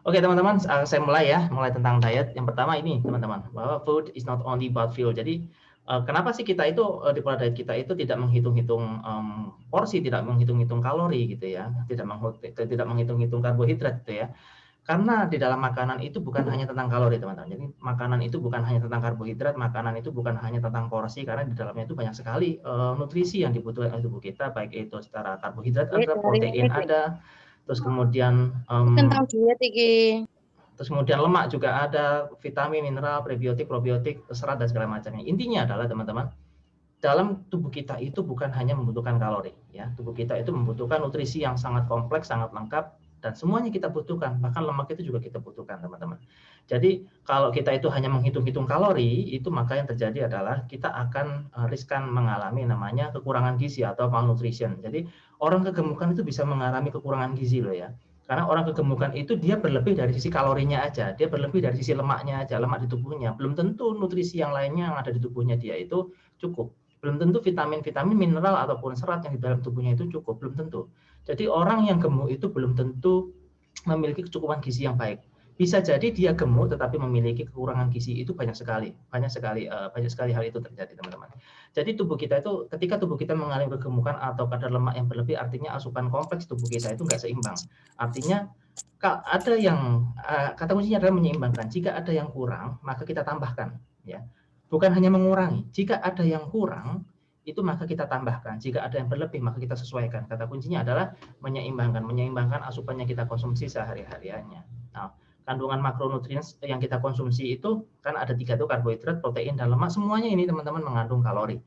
Oke teman-teman, saya mulai tentang diet. Yang pertama ini teman-teman, bahwa food is not only about fuel. Jadi kenapa sih kita itu di pola diet kita itu tidak menghitung-hitung porsi, tidak menghitung-hitung kalori gitu ya, tidak menghitung-hitung karbohidrat gitu ya. Karena di dalam makanan itu bukan hanya tentang kalori teman-teman. Jadi makanan itu bukan hanya tentang karbohidrat, makanan itu bukan hanya tentang porsi, karena di dalamnya itu banyak sekali nutrisi yang dibutuhkan oleh tubuh kita, baik itu secara karbohidrat ada, protein ada, terus kemudian tentang diet iki. terus kemudian lemak juga ada, vitamin, mineral, prebiotik, probiotik, serat dan segala macamnya. Intinya adalah teman-teman, dalam tubuh kita itu bukan hanya membutuhkan kalori, ya. Tubuh kita itu membutuhkan nutrisi yang sangat kompleks, sangat lengkap, dan semuanya kita butuhkan. Bahkan lemak itu juga kita butuhkan, teman-teman. Jadi kalau kita itu hanya menghitung-hitung kalori, itu maka yang terjadi adalah kita akan riskan mengalami namanya kekurangan gizi atau malnutrition. Jadi orang kegemukan itu bisa mengalami kekurangan gizi loh ya. Karena orang kegemukan itu dia berlebih dari sisi kalorinya aja, dia berlebih dari sisi lemaknya aja, lemak di tubuhnya. Belum tentu nutrisi yang lainnya yang ada di tubuhnya dia itu cukup. Belum tentu vitamin-vitamin, mineral ataupun serat yang di dalam tubuhnya itu cukup, belum tentu. Jadi orang yang gemuk itu belum tentu memiliki kecukupan gizi yang baik. Bisa jadi dia gemuk tetapi memiliki kekurangan gizi, itu banyak sekali hal itu terjadi teman-teman. Jadi tubuh kita itu ketika tubuh kita mengalami kegemukan atau kadar lemak yang berlebih, artinya asupan kompleks tubuh kita itu nggak seimbang. Artinya ada yang kata kuncinya adalah menyeimbangkan. Jika ada yang kurang, maka kita tambahkan, ya. Bukan hanya mengurangi. Jika ada yang kurang, itu maka kita tambahkan. Jika ada yang berlebih, maka kita sesuaikan. Kata kuncinya adalah menyeimbangkan asupan yang kita konsumsi sehari-hariannya. Nah, kandungan makronutrien yang kita konsumsi itu kan ada 3 tuh, karbohidrat, protein, dan lemak. Semuanya ini teman-teman mengandung kalori.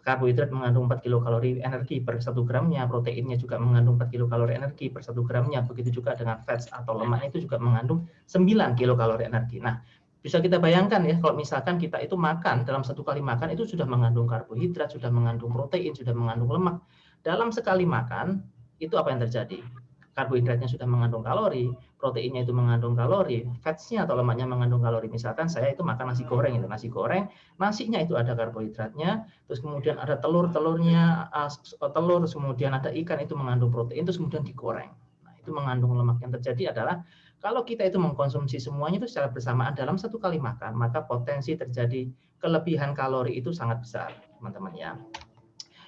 Karbohidrat mengandung 4 kilokalori energi per 1 gramnya, proteinnya juga mengandung 4 kilokalori energi per 1 gramnya, begitu juga dengan fats atau lemak itu juga mengandung 9 kilokalori energi. Nah, bisa kita bayangkan ya, kalau misalkan kita itu makan, dalam satu kali makan itu sudah mengandung karbohidrat, sudah mengandung protein, sudah mengandung lemak. Dalam sekali makan, itu apa yang terjadi? Karbohidratnya sudah mengandung kalori, proteinnya itu mengandung kalori, fatsnya atau lemaknya mengandung kalori. Misalkan saya itu makan nasi goreng, nasinya itu ada karbohidratnya, terus kemudian ada telurnya, telur, terus kemudian ada ikan itu mengandung protein, terus kemudian digoreng. Nah, itu mengandung lemak. Yang terjadi adalah kalau kita itu mengkonsumsi semuanya itu secara bersamaan dalam satu kali makan, maka potensi terjadi kelebihan kalori itu sangat besar, teman-teman ya.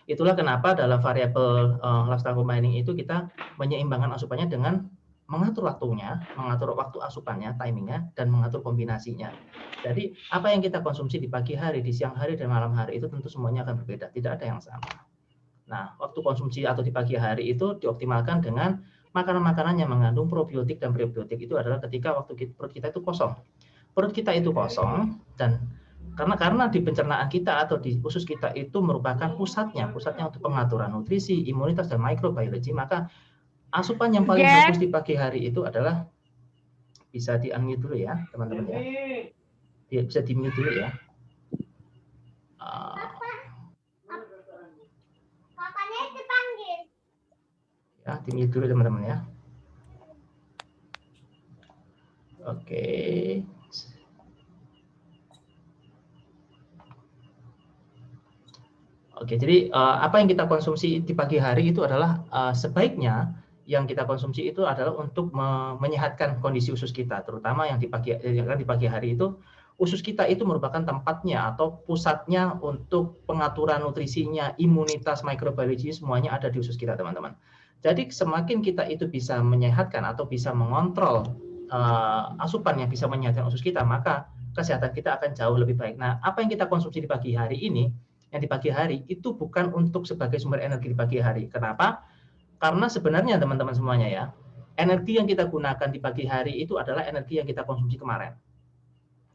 Itulah kenapa dalam variabel lifestyle combining itu kita menyeimbangkan asupannya dengan mengatur waktunya, mengatur waktu asupannya, timingnya, dan mengatur kombinasinya. Jadi apa yang kita konsumsi di pagi hari, di siang hari, dan malam hari itu tentu semuanya akan berbeda, tidak ada yang sama. Nah, waktu konsumsi atau di pagi hari itu dioptimalkan dengan makanan-makanan yang mengandung probiotik dan prebiotik. Itu adalah ketika waktu perut kita itu kosong. Perut kita itu kosong, dan karena di pencernaan kita atau di usus kita itu merupakan pusatnya untuk pengaturan nutrisi, imunitas, dan microbiology, maka asupan yang paling bagus di pagi hari itu adalah, bisa di-unmute dulu ya teman-teman ya. Bisa di-mute dulu ya. Ya, di-mute dulu teman-teman ya. Oke. Oke, jadi apa yang kita konsumsi di pagi hari itu adalah sebaiknya yang kita konsumsi itu adalah untuk menyehatkan kondisi usus kita, terutama yang di pagi hari itu usus kita itu merupakan tempatnya atau pusatnya untuk pengaturan nutrisinya, imunitas, microbiology, semuanya ada di usus kita, teman-teman. Jadi semakin kita itu bisa menyehatkan atau bisa mengontrol asupan yang bisa menyehatkan usus kita, maka kesehatan kita akan jauh lebih baik. Nah, apa yang kita konsumsi di pagi hari ini, yang di pagi hari itu bukan untuk sebagai sumber energi di pagi hari. Kenapa? Karena sebenarnya teman-teman semuanya ya, energi yang kita gunakan di pagi hari itu adalah energi yang kita konsumsi kemarin.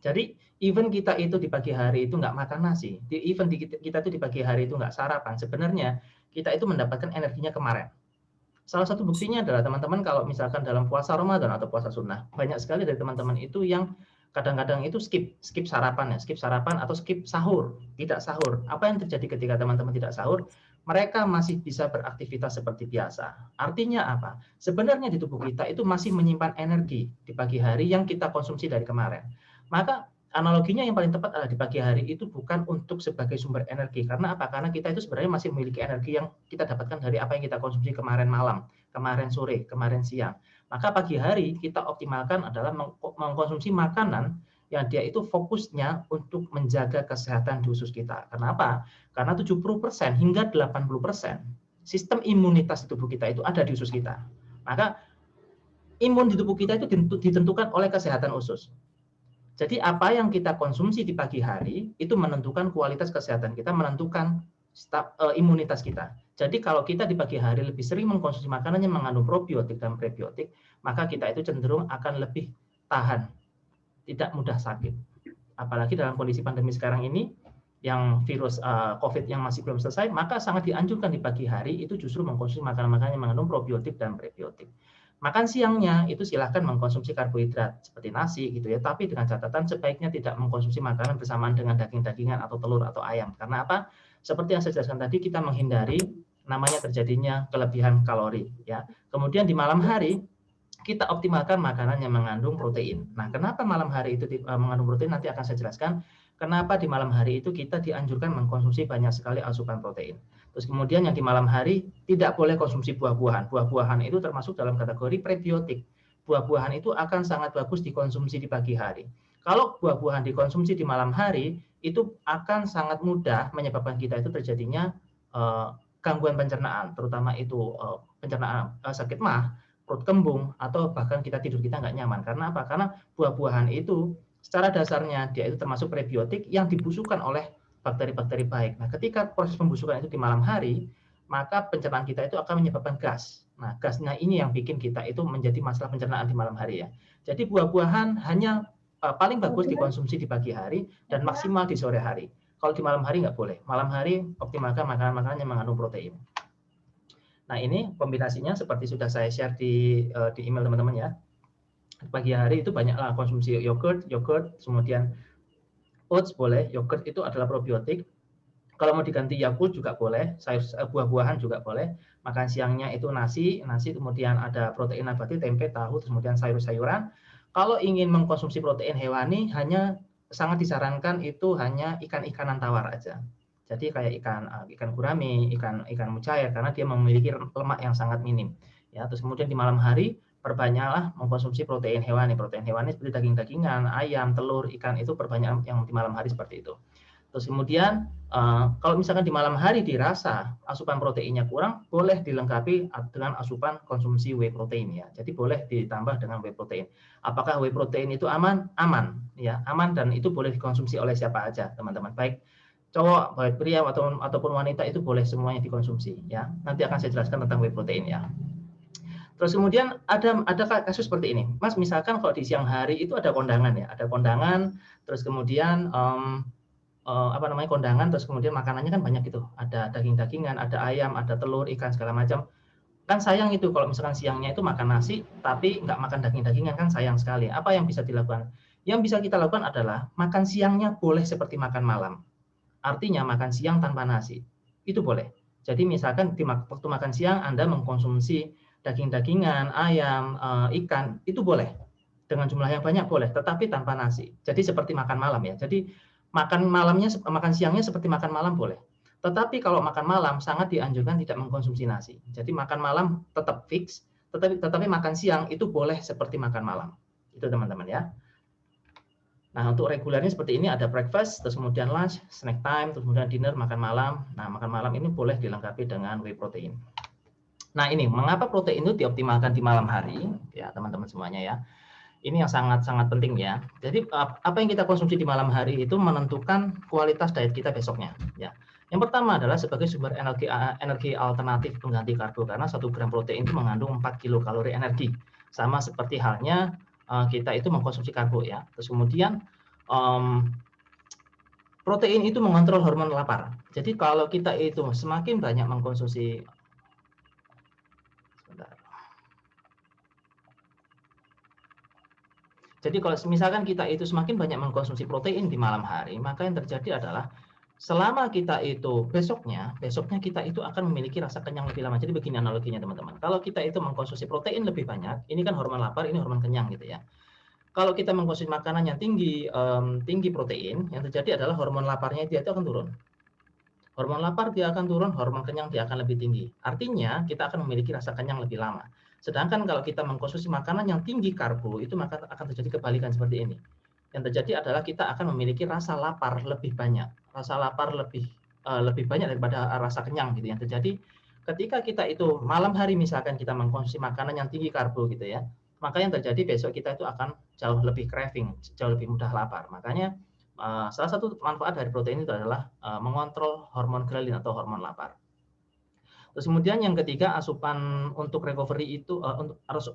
Jadi even kita itu di pagi hari itu nggak makan nasi, even kita itu di pagi hari itu nggak sarapan, sebenarnya kita itu mendapatkan energinya kemarin. Salah satu buktinya adalah teman-teman kalau misalkan dalam puasa Ramadan atau puasa sunnah, banyak sekali dari teman-teman itu yang kadang-kadang itu skip sarapan atau skip sahur, tidak sahur. Apa yang terjadi ketika teman-teman tidak sahur? Mereka masih bisa beraktivitas seperti biasa. Artinya apa? Sebenarnya di tubuh kita itu masih menyimpan energi di pagi hari yang kita konsumsi dari kemarin. Maka analoginya yang paling tepat adalah di pagi hari itu bukan untuk sebagai sumber energi. Karena apa? Karena kita itu sebenarnya masih memiliki energi yang kita dapatkan dari apa yang kita konsumsi kemarin malam, kemarin sore, kemarin siang. Maka pagi hari kita optimalkan adalah mengkonsumsi makanan yang dia itu fokusnya untuk menjaga kesehatan di usus kita. Kenapa? Karena 70% hingga 80% sistem imunitas tubuh kita itu ada di usus kita. Maka imun di tubuh kita itu ditentukan oleh kesehatan usus. Jadi apa yang kita konsumsi di pagi hari itu menentukan kualitas kesehatan kita, menentukan imunitas kita. Jadi kalau kita di pagi hari lebih sering mengkonsumsi makanan yang mengandung probiotik dan prebiotik, maka kita itu cenderung akan lebih tahan, tidak mudah sakit. Apalagi dalam kondisi pandemi sekarang ini, yang virus COVID yang masih belum selesai, maka sangat dianjurkan di pagi hari itu justru mengkonsumsi makanan-makanan yang mengandung probiotik dan prebiotik. Makan siangnya itu silahkan mengkonsumsi karbohidrat seperti nasi gitu ya, tapi dengan catatan sebaiknya tidak mengkonsumsi makanan bersamaan dengan daging-dagingan atau telur atau ayam. Karena apa? Seperti yang saya jelaskan tadi, kita menghindari namanya terjadinya kelebihan kalori ya. Kemudian di malam hari kita optimalkan makanan yang mengandung protein. Nah, kenapa malam hari itu mengandung protein nanti akan saya jelaskan. Kenapa di malam hari itu kita dianjurkan mengkonsumsi banyak sekali asupan protein. Terus kemudian yang di malam hari tidak boleh konsumsi buah-buahan. Buah-buahan itu termasuk dalam kategori prebiotik. Buah-buahan itu akan sangat bagus dikonsumsi di pagi hari. Kalau buah-buahan dikonsumsi di malam hari, itu akan sangat mudah menyebabkan kita itu terjadinya gangguan pencernaan, terutama itu pencernaan sakit mah, perut kembung, atau bahkan kita tidur kita nggak nyaman. Karena apa? Karena buah-buahan itu secara dasarnya dia itu termasuk prebiotik yang dibusukan oleh bakteri-bakteri baik. Nah, ketika proses pembusukan itu di malam hari, maka pencernaan kita itu akan menyebabkan gas. Nah, gasnya ini yang bikin kita itu menjadi masalah pencernaan di malam hari ya. Jadi buah-buahan hanya paling bagus dikonsumsi di pagi hari dan maksimal di sore hari. Kalau di malam hari nggak boleh. Malam hari optimalkan makanan-makanan yang mengandung protein. Nah, ini kombinasinya seperti sudah saya share di email teman-teman ya. Pagi hari itu banyaklah konsumsi yogurt, kemudian oats boleh, yogurt itu adalah probiotik. Kalau mau diganti Yakult juga boleh, buah-buahan juga boleh. Makan siangnya itu nasi, kemudian ada protein nabati, tempe, tahu, kemudian sayur-sayuran. Kalau ingin mengkonsumsi protein hewani, hanya sangat disarankan itu hanya ikan-ikanan tawar aja. Jadi kayak ikan gurame, ikan mujair, karena dia memiliki lemak yang sangat minim. Ya, terus kemudian di malam hari perbanyaklah mengkonsumsi protein hewani. Protein hewani seperti daging-dagingan, ayam, telur, ikan itu perbanyak yang di malam hari seperti itu. Terus kemudian kalau misalkan di malam hari dirasa asupan proteinnya kurang, boleh dilengkapi dengan asupan konsumsi whey protein ya. Jadi boleh ditambah dengan whey protein. Apakah whey protein itu aman? Aman ya, aman dan itu boleh dikonsumsi oleh siapa aja, teman-teman. Baik cowok, baik pria ataupun wanita itu boleh semuanya dikonsumsi ya. Nanti akan saya jelaskan tentang whey protein ya. Terus kemudian ada kasus seperti ini, Mas. Misalkan kalau di siang hari itu ada kondangan ya, ada kondangan, terus kemudian kondangan, terus kemudian makanannya kan banyak gitu, ada daging-dagingan, ada ayam, ada telur, ikan segala macam. Kan sayang itu kalau misalkan siangnya itu makan nasi tapi nggak makan daging-dagingan, kan sayang sekali. Apa yang bisa dilakukan? Yang bisa kita lakukan adalah makan siangnya boleh seperti makan malam. Artinya makan siang tanpa nasi. Itu boleh. Jadi misalkan di waktu makan siang Anda mengkonsumsi daging-dagingan, ayam, ikan, itu boleh. Dengan jumlah yang banyak boleh, tetapi tanpa nasi. Jadi seperti makan malam ya. Jadi makan siangnya seperti makan malam boleh. Tetapi kalau makan malam sangat dianjurkan tidak mengkonsumsi nasi. Jadi makan malam tetap fix, tetapi makan siang itu boleh seperti makan malam. Itu teman-teman ya. Nah, untuk regulernya seperti ini, ada breakfast, terus kemudian lunch, snack time, terus kemudian dinner, makan malam. Nah, makan malam ini boleh dilengkapi dengan whey protein. Nah, ini mengapa protein itu dioptimalkan di malam hari, ya teman-teman semuanya ya. Ini yang sangat-sangat penting ya. Jadi apa yang kita konsumsi di malam hari itu menentukan kualitas diet kita besoknya. Ya. Yang pertama adalah sebagai sumber energi alternatif pengganti karbo, karena 1 gram protein itu mengandung 4 kilokalori energi. Sama seperti halnya kita itu mengkonsumsi karbo ya. Terus kemudian protein itu mengontrol hormon lapar. Jadi kalau kita itu semakin banyak mengkonsumsi Jadi kalau misalkan kita itu semakin banyak mengkonsumsi protein di malam hari, maka yang terjadi adalah selama kita itu besoknya kita itu akan memiliki rasa kenyang lebih lama. Jadi begini analoginya teman-teman. Kalau kita itu mengkonsumsi protein lebih banyak, ini kan hormon lapar, ini hormon kenyang gitu ya. Kalau kita mengkonsumsi makanan yang tinggi protein, yang terjadi adalah hormon laparnya dia itu akan turun. Hormon lapar dia akan turun, hormon kenyang dia akan lebih tinggi. Artinya kita akan memiliki rasa kenyang lebih lama. Sedangkan kalau kita mengkonsumsi makanan yang tinggi karbo, itu maka akan terjadi kebalikan seperti ini. Yang terjadi adalah kita akan memiliki rasa lapar lebih banyak, rasa lapar lebih banyak daripada rasa kenyang gitu. Yang terjadi ketika kita itu malam hari misalkan kita mengkonsumsi makanan yang tinggi karbo gitu ya, maka yang terjadi besok kita itu akan jauh lebih craving, jauh lebih mudah lapar. Makanya salah satu manfaat dari protein itu adalah mengontrol hormon grelin atau hormon lapar. Terus kemudian yang ketiga asupan untuk recovery itu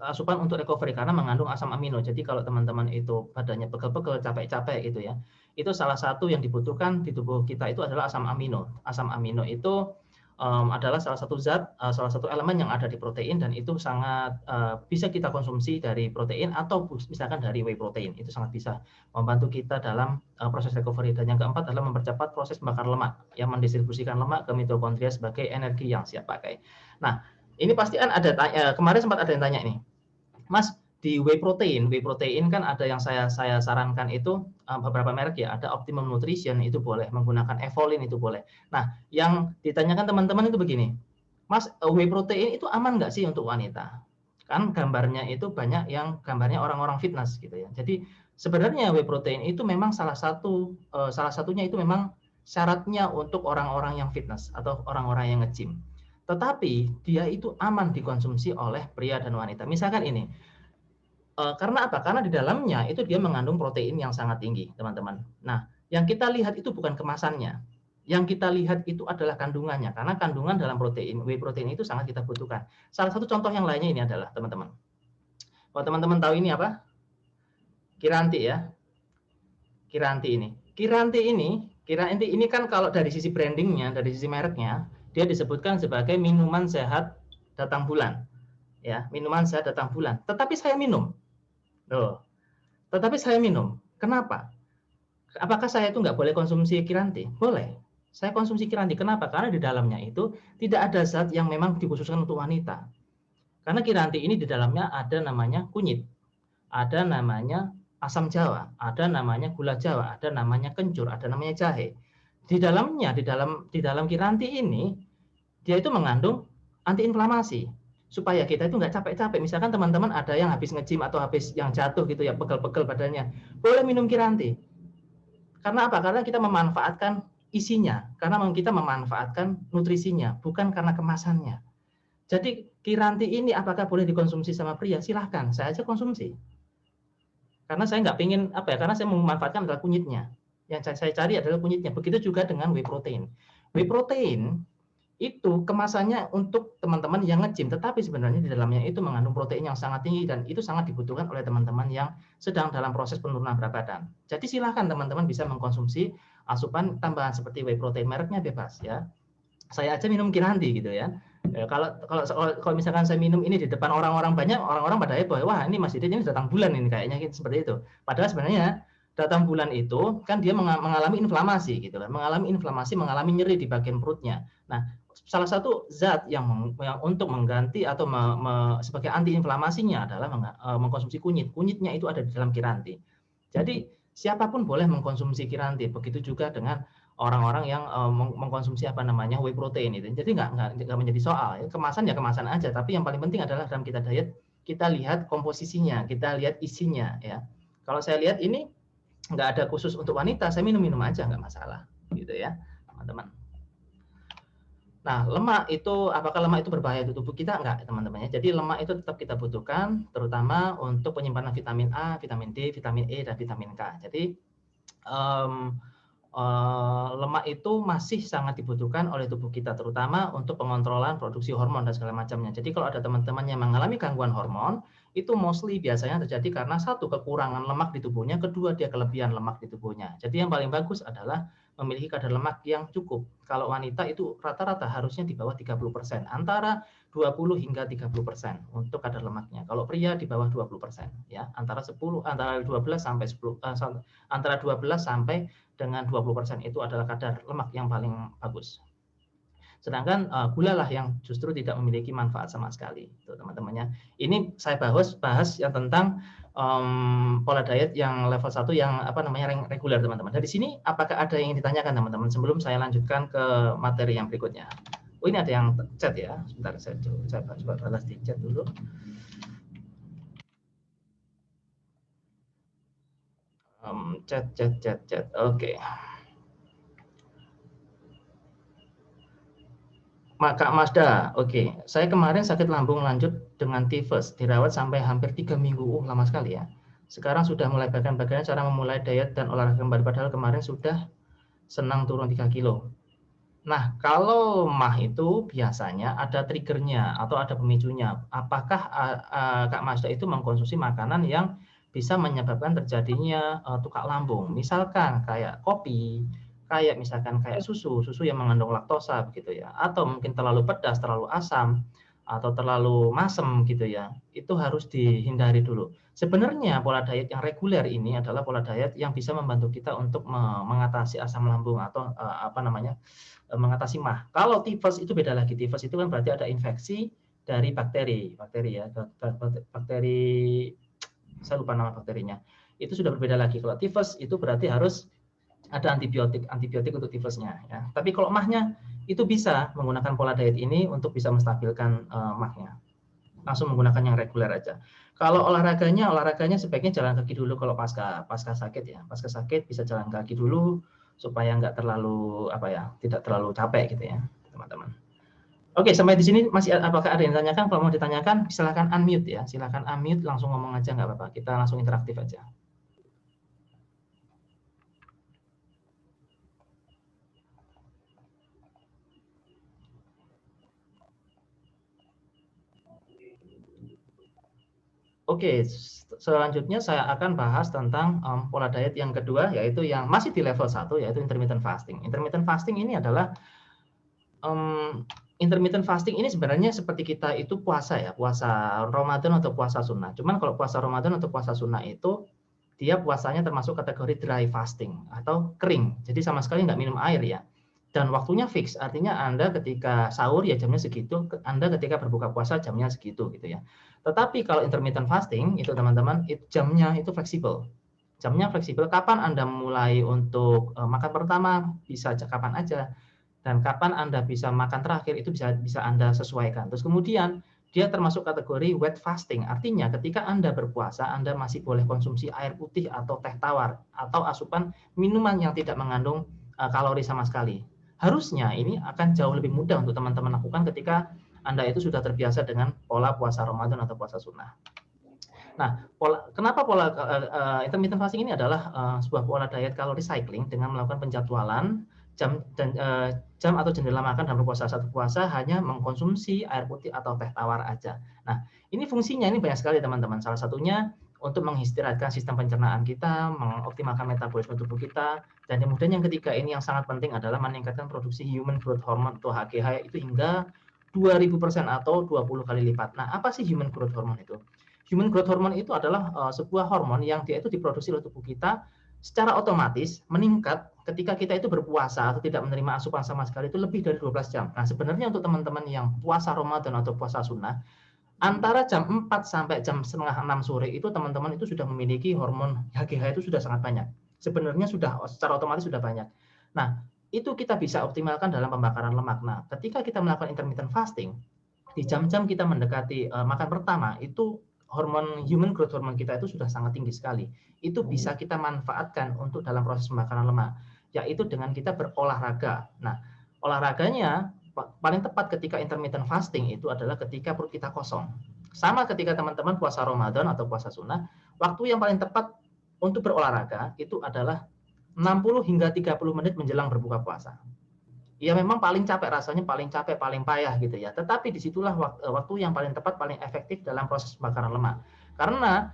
asupan untuk recovery karena mengandung asam amino. Jadi kalau teman-teman itu badannya pegel-pegel, capek-capek gitu ya, itu salah satu yang dibutuhkan di tubuh kita itu adalah asam amino. Asam amino itu adalah salah satu zat, salah satu elemen yang ada di protein dan itu sangat bisa kita konsumsi dari protein atau misalkan dari whey protein. Itu sangat bisa membantu kita dalam proses recovery. Dan yang keempat adalah mempercepat proses membakar lemak, yang mendistribusikan lemak ke mitokondria sebagai energi yang siap pakai. Nah, ini pasti kan ada kemarin sempat ada yang tanya nih, Mas, di whey protein kan ada yang saya sarankan itu beberapa merek ya, ada Optimum Nutrition itu boleh, menggunakan Evolin itu boleh. Nah, yang ditanyakan teman-teman itu begini, Mas, whey protein itu aman nggak sih untuk wanita? Kan gambarnya itu banyak yang gambarnya orang-orang fitness gitu ya. Jadi sebenarnya whey protein itu memang salah satunya itu memang syaratnya untuk orang-orang yang fitness atau orang-orang yang nge-gym. Tetapi dia itu aman dikonsumsi oleh pria dan wanita. Misalkan ini, karena apa? Karena di dalamnya itu dia mengandung protein yang sangat tinggi, teman-teman. Nah, yang kita lihat itu bukan kemasannya. Yang kita lihat itu adalah kandungannya. Karena kandungan dalam protein, whey protein itu sangat kita butuhkan. Salah satu contoh yang lainnya ini adalah, teman-teman. Kalau teman-teman tahu ini apa? Kiranti ya. Kiranti ini kan kalau dari sisi brandingnya, dari sisi mereknya, dia disebutkan sebagai minuman sehat datang bulan. Ya, minuman sehat datang bulan. Tetapi saya minum. Loh, tetapi saya minum. Kenapa? Apakah saya itu nggak boleh konsumsi Kiranti? Boleh. Saya konsumsi Kiranti. Kenapa? Karena di dalamnya itu tidak ada zat yang memang dikhususkan untuk wanita. Karena Kiranti ini di dalamnya ada namanya kunyit, ada namanya asam jawa, ada namanya gula jawa, ada namanya kencur, ada namanya jahe. Di dalamnya, di dalam Kiranti ini, dia itu mengandung antiinflamasi supaya kita itu nggak capek-capek. Misalkan teman-teman ada yang habis nge-gym atau habis yang jatuh gitu ya, pegel-pegel badannya, boleh minum Kiranti. Karena apa? Karena kita memanfaatkan isinya, karena kita memanfaatkan nutrisinya, bukan karena kemasannya. Jadi Kiranti ini apakah boleh dikonsumsi sama pria? Silahkan, saya aja konsumsi. Karena saya nggak pingin apa ya? Karena saya memanfaatkan adalah kunyitnya. Yang saya cari adalah kunyitnya. Begitu juga dengan whey protein. Whey protein itu kemasannya untuk teman-teman yang nge-gym, tetapi sebenarnya di dalamnya itu mengandung protein yang sangat tinggi dan itu sangat dibutuhkan oleh teman-teman yang sedang dalam proses penurunan berat badan. Jadi silahkan teman-teman bisa mengkonsumsi asupan tambahan seperti whey protein, mereknya bebas ya. Saya aja minum Kiranti gitu ya. Kalau misalkan saya minum ini di depan orang-orang banyak, orang-orang pada heboh, wah ini Mas Didit ini datang bulan ini kayaknya gitu, seperti itu. Padahal sebenarnya datang bulan itu kan dia mengalami inflamasi gitu kan, mengalami nyeri di bagian perutnya. Nah, salah satu zat yang untuk mengganti atau sebagai antiinflamasinya adalah mengkonsumsi kunyit. Kunyitnya itu ada di dalam Kiranti. Jadi siapapun boleh mengkonsumsi Kiranti. Begitu juga dengan orang-orang yang mengkonsumsi apa namanya whey protein itu. Jadi nggak menjadi soal. Kemasan ya kemasan aja. Tapi yang paling penting adalah dalam kita diet kita lihat komposisinya, kita lihat isinya ya. Kalau saya lihat ini nggak ada khusus untuk wanita, saya minum aja nggak masalah gitu ya teman-teman. Nah, lemak itu, apakah lemak itu berbahaya untuk tubuh kita? Enggak, teman-teman ya. Jadi lemak itu tetap kita butuhkan, terutama untuk penyimpanan vitamin A, vitamin D, vitamin E, dan vitamin K. Jadi lemak itu masih sangat dibutuhkan oleh tubuh kita, terutama untuk pengontrolan produksi hormon dan segala macamnya. Jadi kalau ada teman-teman yang mengalami gangguan hormon, itu mostly biasanya terjadi karena satu, kekurangan lemak di tubuhnya, kedua, dia kelebihan lemak di tubuhnya. Jadi yang paling bagus adalah memiliki kadar lemak yang cukup. Kalau wanita itu rata-rata harusnya di bawah 30%, antara 20 hingga 30% untuk kadar lemaknya. Kalau pria di bawah 20%, ya, antara 12 sampai 10, antara 12 sampai dengan 20% itu adalah kadar lemak yang paling bagus. Sedangkan gula lah yang justru tidak memiliki manfaat sama sekali, teman-temannya. Ini saya bahas yang tentang pola diet yang level 1 yang apa namanya reguler, teman-teman. Dari sini apakah ada yang ditanyakan teman-teman sebelum saya lanjutkan ke materi yang berikutnya? Oh, ini ada yang chat ya. Sebentar, saya coba balas di chat dulu. Chat. Oke. Kak Mazda, oke. Saya kemarin sakit lambung lanjut dengan tifus, dirawat sampai hampir 3 minggu. Lama sekali ya. Sekarang sudah mulai bagaimana cara memulai diet dan olahraga kembali, padahal kemarin sudah senang turun 3 kilo. Nah, kalau mah itu biasanya ada triggernya atau ada pemicunya. Apakah Kak Mazda itu mengkonsumsi makanan yang bisa menyebabkan terjadinya tukak lambung? Misalkan kayak kopi, kayak susu yang mengandung laktosa begitu ya, atau mungkin terlalu pedas, terlalu asam, atau terlalu masam gitu ya. Itu harus dihindari dulu. Sebenarnya pola diet yang reguler ini adalah pola diet yang bisa membantu kita untuk mengatasi asam lambung atau mengatasi mah. Kalau tifus itu beda lagi. Tifus itu kan berarti ada infeksi dari bakteri ya, bakteri, saya lupa nama bakterinya. Itu sudah berbeda lagi. Kalau tifus itu berarti harus ada antibiotik untuk tifusnya ya. Tapi kalau mahnya itu bisa menggunakan pola diet ini untuk bisa menstabilkan mahnya. Langsung menggunakan yang reguler aja. Kalau olahraganya sebaiknya jalan kaki dulu kalau pasca sakit ya. Pasca sakit bisa jalan kaki dulu supaya nggak terlalu tidak terlalu capek gitu ya, teman-teman. Oke, sampai di sini masih apakah ada yang ditanyakan? Kalau mau ditanyakan, silakan unmute ya. Silakan unmute, langsung ngomong aja nggak apa-apa. Kita langsung interaktif aja. Oke, selanjutnya saya akan bahas tentang pola diet yang kedua, yaitu yang masih di level 1, yaitu intermittent fasting. Intermittent fasting ini adalah intermittent fasting ini sebenarnya seperti kita itu puasa ya, puasa Ramadan atau puasa sunnah. Cuman kalau puasa Ramadan atau puasa sunnah itu dia puasanya termasuk kategori dry fasting atau kering. Jadi sama sekali nggak minum air ya. Dan waktunya fix, artinya Anda ketika sahur ya jamnya segitu, Anda ketika berbuka puasa jamnya segitu gitu ya. Tetapi kalau intermittent fasting itu teman-teman, jamnya itu fleksibel. Jamnya fleksibel, kapan Anda mulai untuk makan pertama bisa kapan aja. Dan kapan Anda bisa makan terakhir itu bisa Anda sesuaikan. Terus kemudian dia termasuk kategori wet fasting. Artinya ketika Anda berpuasa, Anda masih boleh konsumsi air putih atau teh tawar atau asupan minuman yang tidak mengandung kalori sama sekali. Harusnya ini akan jauh lebih mudah untuk teman-teman lakukan ketika Anda itu sudah terbiasa dengan pola puasa Ramadan atau puasa sunnah. Nah, kenapa pola intermittent fasting ini adalah sebuah pola diet kalori cycling dengan melakukan penjadwalan jam atau jendela makan dalam berpuasa. Satu puasa hanya mengkonsumsi air putih atau teh tawar aja. Nah, ini fungsinya ini banyak sekali teman-teman. Salah satunya untuk mengistirahatkan sistem pencernaan kita, mengoptimalkan metabolisme tubuh kita, dan kemudian yang ketiga ini yang sangat penting adalah meningkatkan produksi human growth hormone atau HGH itu hingga 2000% atau 20 kali lipat. Nah, apa sih human growth hormone itu? Human growth hormone itu adalah sebuah hormon yang dia itu diproduksi oleh tubuh kita secara otomatis meningkat ketika kita itu berpuasa atau tidak menerima asupan sama sekali itu lebih dari 12 jam. Nah, sebenarnya untuk teman-teman yang puasa Ramadan atau puasa sunnah, antara jam 4 sampai jam setengah 6 sore itu teman-teman itu sudah memiliki hormon HGH itu sudah sangat banyak. Sebenarnya sudah secara otomatis sudah banyak. Nah, itu kita bisa optimalkan dalam pembakaran lemak. Nah, ketika kita melakukan intermittent fasting, di jam-jam kita mendekati makan pertama, itu hormon human growth hormone kita itu sudah sangat tinggi sekali. Itu bisa kita manfaatkan untuk dalam proses pembakaran lemak, yaitu dengan kita berolahraga. Nah, olahraganya paling tepat ketika intermittent fasting itu adalah ketika perut kita kosong. Sama ketika teman-teman puasa Ramadan atau puasa sunnah, waktu yang paling tepat untuk berolahraga itu adalah 60 hingga 30 menit menjelang berbuka puasa. Ya memang paling capek rasanya, paling capek, paling payah gitu ya. Tetapi disitulah waktu yang paling tepat, paling efektif dalam proses pembakaran lemak. Karena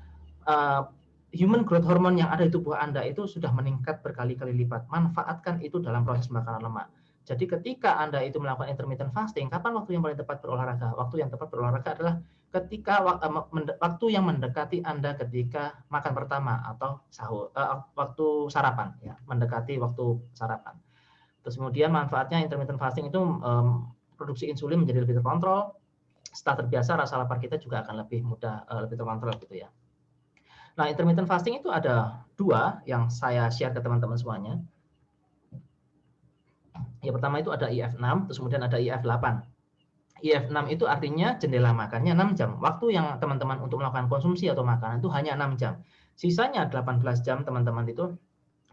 human growth hormone yang ada di tubuh Anda itu sudah meningkat berkali-kali lipat. Manfaatkan itu dalam proses pembakaran lemak. Jadi ketika Anda itu melakukan intermittent fasting, kapan waktu yang paling tepat berolahraga? Waktu yang tepat berolahraga adalah ketika waktu yang mendekati Anda ketika makan pertama atau sahur, waktu sarapan ya, mendekati waktu sarapan. Terus kemudian manfaatnya intermittent fasting itu produksi insulin menjadi lebih terkontrol. Setelah terbiasa rasa lapar kita juga akan lebih mudah, lebih terkontrol gitu ya. Nah, intermittent fasting itu ada 2 yang saya share ke teman-teman semuanya. Yang pertama itu ada IF6, terus kemudian ada IF8. IF6 itu artinya jendela makannya 6 jam. Waktu yang teman-teman untuk melakukan konsumsi atau makanan itu hanya 6 jam. Sisanya 18 jam teman-teman itu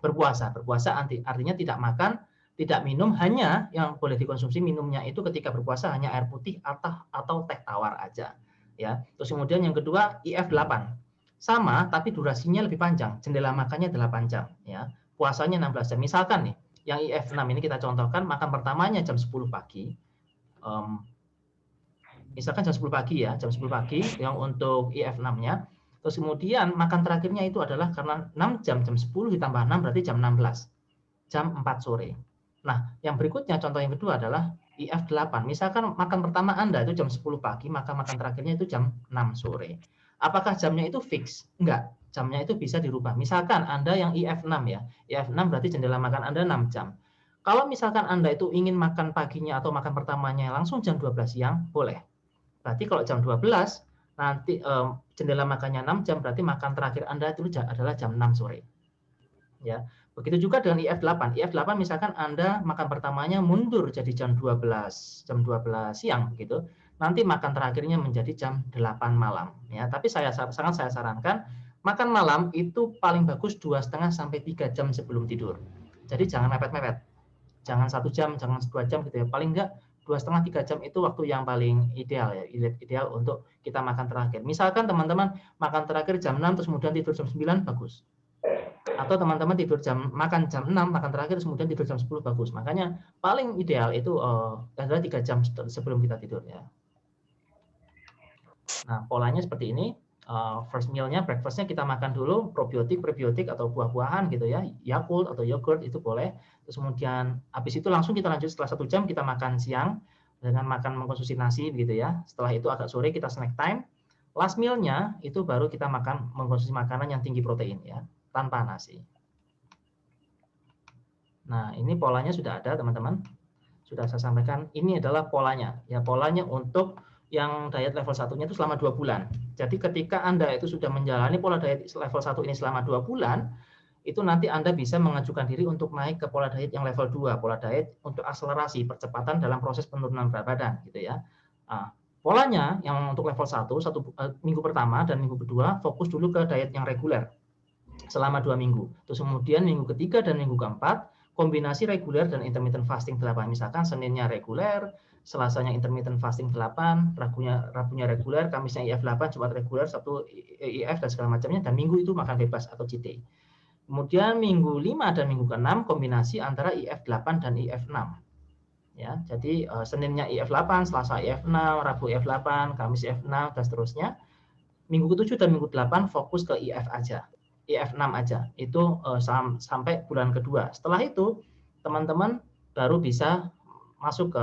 berpuasa. Berpuasa artinya tidak makan, tidak minum, hanya yang boleh dikonsumsi minumnya itu ketika berpuasa hanya air putih atau teh tawar aja. Ya. Terus kemudian yang kedua IF8. Sama tapi durasinya lebih panjang. Jendela makannya 8 jam, ya. Puasanya 16 jam. Misalkan nih, yang IF6 ini kita contohkan makan pertamanya jam 10 pagi. Misalkan jam 10 pagi ya, jam 10 pagi yang untuk IF6-nya. Terus kemudian makan terakhirnya itu adalah karena 6 jam, jam 10 ditambah 6 berarti jam 16. Jam 4 sore. Nah, yang berikutnya contoh yang kedua adalah IF8. Misalkan makan pertama Anda itu jam 10 pagi, maka makan terakhirnya itu jam 6 sore. Apakah jamnya itu fix? Enggak, jamnya itu bisa dirubah. Misalkan Anda yang IF6 ya. IF6 berarti jendela makan Anda 6 jam. Kalau misalkan Anda itu ingin makan paginya atau makan pertamanya langsung jam 12 siang, boleh. Berarti kalau jam 12 nanti jendela makannya 6 jam berarti makan terakhir Anda itu adalah jam 6 sore. Ya. Begitu juga dengan IF8. IF8 misalkan Anda makan pertamanya mundur jadi jam 12 siang begitu. Nanti makan terakhirnya menjadi jam 8 malam ya. Tapi saya sarankan makan malam itu paling bagus 2,5 sampai 3 jam sebelum tidur. Jadi jangan mepet-mepet. Jangan 1 jam, jangan 2 jam gitu ya. Paling enggak 2,5-3 jam itu waktu yang paling ideal ya, ideal untuk kita makan terakhir. Misalkan teman-teman makan terakhir jam 6 terus kemudian tidur jam 9 bagus. Atau teman-teman makan jam 6 makan terakhir terus kemudian tidur jam 10 bagus. Makanya paling ideal itu adalah 3 jam sebelum kita tidur ya. Nah, polanya seperti ini. First meal-nya, breakfast-nya kita makan dulu probiotik, prebiotik atau buah-buahan gitu ya, Yakult atau yogurt itu boleh. Terus kemudian habis itu langsung kita lanjut setelah 1 jam kita makan siang dengan makan mengkonsumsi nasi gitu ya. Setelah itu agak sore kita snack time. Last meal-nya itu baru kita mengkonsumsi makanan yang tinggi protein ya, tanpa nasi. Nah, ini polanya sudah ada teman-teman. Sudah saya sampaikan, ini adalah polanya. Ya, polanya untuk yang diet level 1-nya itu selama 2 bulan. Jadi ketika Anda itu sudah menjalani pola diet level 1 ini selama 2 bulan, itu nanti Anda bisa mengajukan diri untuk naik ke pola diet yang level 2, pola diet untuk akselerasi percepatan dalam proses penurunan berat badan gitu ya. Nah, polanya yang untuk level 1, minggu pertama dan minggu kedua fokus dulu ke diet yang reguler selama 2 minggu. Terus kemudian minggu ketiga dan minggu keempat kombinasi reguler dan intermittent fasting 8. Misalkan Seninnya reguler, Selasanya intermittent fasting 8, Rabunya reguler, Kamisnya IF8, Jumat reguler, Sabtu IF dan segala macamnya, dan Minggu itu makan bebas atau cheat day. Kemudian Minggu 5 dan Minggu ke-6 kombinasi antara IF8 dan IF6. Ya, jadi Seninnya IF8, Selasa IF6, Rabu IF8, Kamis IF6 dan seterusnya. Minggu ke-7 dan Minggu ke-8 fokus ke IF aja. IF6 aja. Itu sampai bulan kedua. Setelah itu teman-teman baru bisa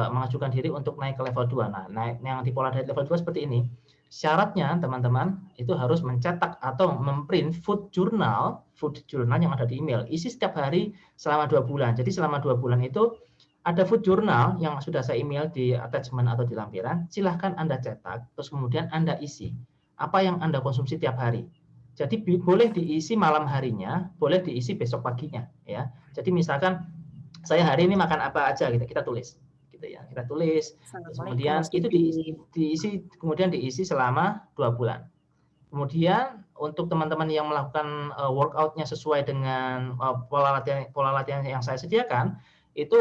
mengajukan diri untuk naik ke level 2. Nah, yang di pola diet level 2 seperti ini. Syaratnya teman-teman itu harus mencetak atau memprint food journal yang ada di email. Isi setiap hari selama 2 bulan. Jadi selama 2 bulan itu ada food journal yang sudah saya email di attachment atau di lampiran. Silahkan Anda cetak, terus kemudian Anda isi. Apa yang Anda konsumsi tiap hari. Jadi boleh diisi malam harinya, boleh diisi besok paginya. Ya. Jadi misalkan saya hari ini makan apa aja, kita tulis. Ya, kita tulis, kemudian itu diisi selama 2 bulan. Kemudian untuk teman-teman yang melakukan workout-nya sesuai dengan pola latihan yang saya sediakan, itu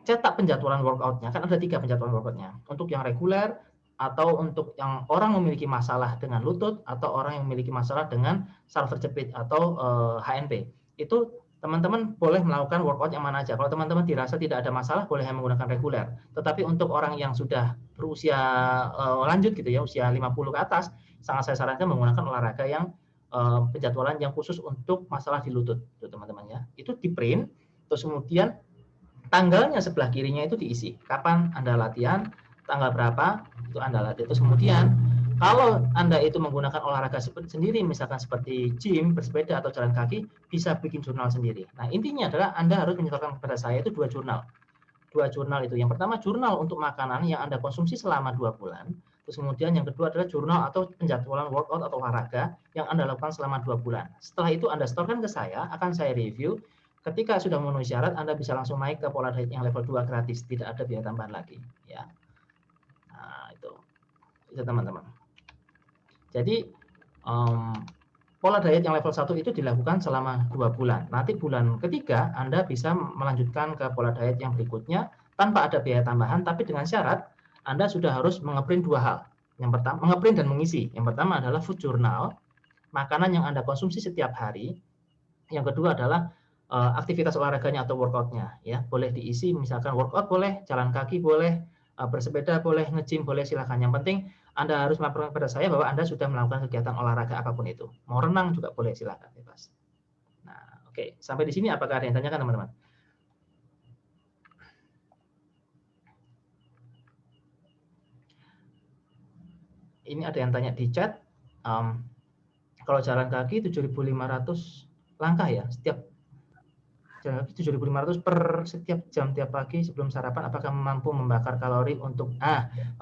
cetak penjadwalan workout-nya, kan ada 3 penjadwalan workout-nya. Untuk yang reguler, atau untuk yang orang memiliki masalah dengan lutut, atau orang yang memiliki masalah dengan saraf terjepit atau HNP. Itu teman-teman boleh melakukan workout yang mana aja. Kalau teman-teman dirasa tidak ada masalah, boleh menggunakan reguler. Tetapi untuk orang yang sudah berusia lanjut gitu ya, usia 50 ke atas, sangat saya sarankan menggunakan olahraga yang penjadwalan yang khusus untuk masalah di lutut, teman-teman ya. Itu di print, terus kemudian tanggalnya sebelah kirinya itu diisi. Kapan Anda latihan, tanggal berapa, itu Anda latihan. Terus kemudian kalau Anda itu menggunakan olahraga sendiri, misalkan seperti gym, bersepeda, atau jalan kaki, bisa bikin jurnal sendiri. Nah, intinya adalah Anda harus menyetorkan kepada saya itu 2 jurnal. 2 jurnal itu. Yang pertama, jurnal untuk makanan yang Anda konsumsi selama 2 bulan. Terus kemudian yang kedua adalah jurnal atau penjadwalan workout atau olahraga yang Anda lakukan selama 2 bulan. Setelah itu Anda setorkan ke saya, akan saya review. ketika sudah memenuhi syarat, Anda bisa langsung naik ke pola diet yang level 2 gratis, tidak ada biaya tambahan lagi, ya. Nah, itu teman-teman. Jadi pola diet yang level 1 itu dilakukan selama 2 bulan. Nanti bulan ketiga Anda bisa melanjutkan ke pola diet yang berikutnya tanpa ada biaya tambahan, tapi dengan syarat Anda sudah harus mengeprint 2 hal. Yang pertama, mengeprint dan mengisi. Yang pertama adalah food journal, makanan yang Anda konsumsi setiap hari. Yang kedua adalah aktivitas olahraganya atau workout-nya, ya. Boleh diisi, misalkan workout boleh, jalan kaki boleh, bersepeda boleh, nge-gym boleh, silakan. Yang penting Anda harus melaporkan kepada saya bahwa Anda sudah melakukan kegiatan olahraga apapun itu. Mau renang juga boleh, silakan, bebas. Nah, oke. Sampai di sini apakah ada yang tanyakan, teman-teman? Ini ada yang tanya di chat, kalau jalan kaki 7.500 langkah ya, setiap jalan kaki 7.500 per setiap jam tiap pagi sebelum sarapan, apakah mampu membakar kalori untuk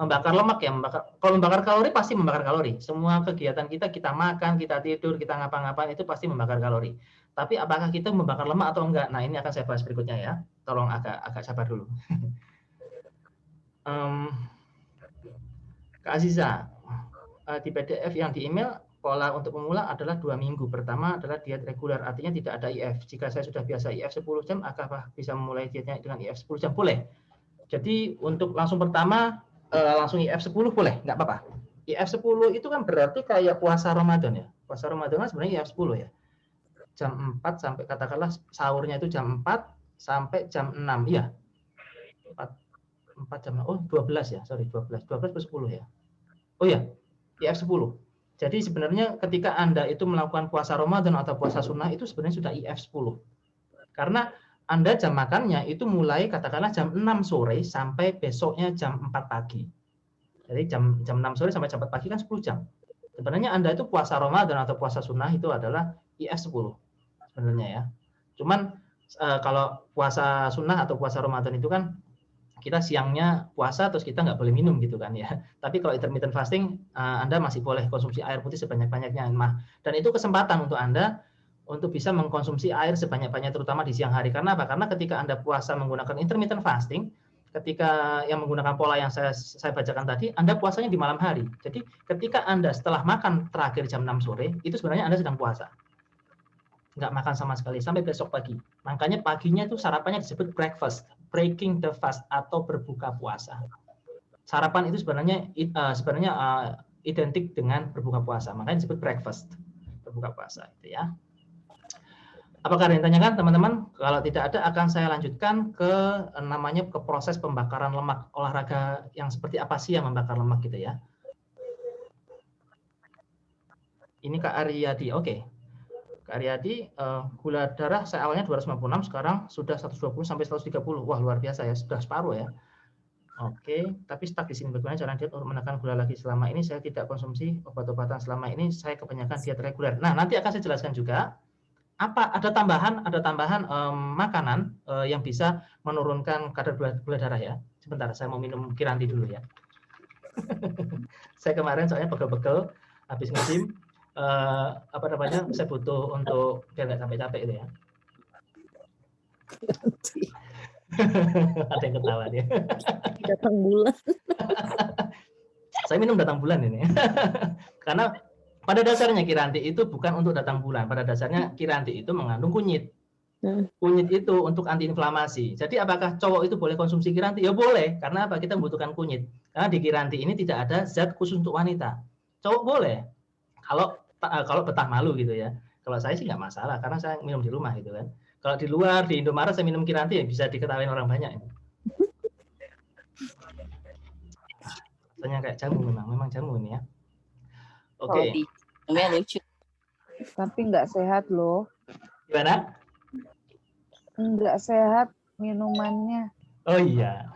membakar lemak ya? Kalau membakar kalori pasti membakar kalori. Semua kegiatan kita makan, kita tidur, kita ngapa-ngapain itu pasti membakar kalori. Tapi apakah kita membakar lemak atau enggak? Nah, ini akan saya bahas berikutnya ya. Tolong agak sabar dulu. Kak Aziza, di PDF yang di email, pola untuk pemula adalah 2 minggu. Pertama adalah diet reguler, artinya tidak ada IF. Jika saya sudah biasa IF 10 jam, apakah bisa memulai dietnya dengan IF 10 jam? Boleh. Jadi untuk langsung pertama, langsung IF 10 boleh, nggak apa-apa. IF 10 itu kan berarti kayak puasa Ramadan ya. Puasa Ramadan kan sebenarnya IF 10 ya. Jam 4 sampai katakanlah sahurnya itu jam 4 sampai jam 6. Iya. 4 jam, 12 ya, sorry 12 per 10 ya. Oh ya, IF 10. Jadi sebenarnya ketika Anda itu melakukan puasa Ramadan atau puasa sunnah itu sebenarnya sudah IF 10. Karena Anda jam makannya itu mulai katakanlah jam 6 sore sampai besoknya jam 4 pagi. Jadi jam 6 sore sampai jam 4 pagi kan 10 jam. Sebenarnya Anda itu puasa Ramadan atau puasa sunnah itu adalah IF 10 sebenarnya ya. Cuman kalau puasa sunnah atau puasa Ramadan itu kan kita siangnya puasa terus kita nggak boleh minum gitu kan ya. Tapi kalau intermittent fasting Anda masih boleh konsumsi air putih sebanyak-banyaknya. Dan itu kesempatan untuk Anda untuk bisa mengkonsumsi air sebanyak-banyaknya terutama di siang hari. Karena apa? Karena ketika Anda puasa menggunakan intermittent fasting, ketika yang menggunakan pola yang saya bacakan tadi, Anda puasanya di malam hari. Jadi ketika Anda setelah makan terakhir jam 6 sore, itu sebenarnya Anda sedang puasa. Nggak makan sama sekali sampai besok pagi. Makanya paginya itu sarapannya disebut breakfast, breaking the fast atau berbuka puasa. Sarapan itu sebenarnya identik dengan berbuka puasa, makanya disebut breakfast, berbuka puasa itu ya. Apakah ada yang tanyakan teman-teman? Kalau tidak ada akan saya lanjutkan ke namanya ke proses pembakaran lemak. Olahraga yang seperti apa sih yang membakar lemak gitu ya. Ini Kak Aryadi, oke. Kak Aryadi, gula darah saya awalnya 256, sekarang sudah 120 sampai 130. Wah, luar biasa ya, sudah separuh ya. Oke, tapi stuck di sini. Bagaimana cara diet untuk menekan gula lagi? Selama ini saya tidak konsumsi obat-obatan, selama ini saya kebanyakan diet reguler. Nah, nanti akan saya jelaskan juga ada tambahan makanan yang bisa menurunkan kadar gula darah ya. Sebentar, saya mau minum Kiranti dulu ya. Saya kemarin soalnya pegel-pegel habis nge-gym. Saya butuh untuk biar nggak sampai capek itu ya. Ada yang ketawa dia. Datang bulan. Saya minum datang bulan ini. Karena pada dasarnya Kiranti itu bukan untuk datang bulan. Pada dasarnya Kiranti itu mengandung kunyit. Kunyit itu untuk antiinflamasi. Jadi apakah cowok itu boleh konsumsi Kiranti? Ya boleh. Karena apa? Kita membutuhkan kunyit. Karena di Kiranti ini tidak ada zat khusus untuk wanita. Cowok boleh. Kalau betah malu gitu ya. Kalau saya sih nggak masalah karena saya minum di rumah gitu kan. Kalau di luar di Indomaret saya minum Kiranti ya bisa diketahui orang banyak. Rasanya kayak jamu memang jamu ini ya. Oke. Lucu. Tapi nggak sehat loh. Gimana? Nggak sehat minumannya. Oh iya.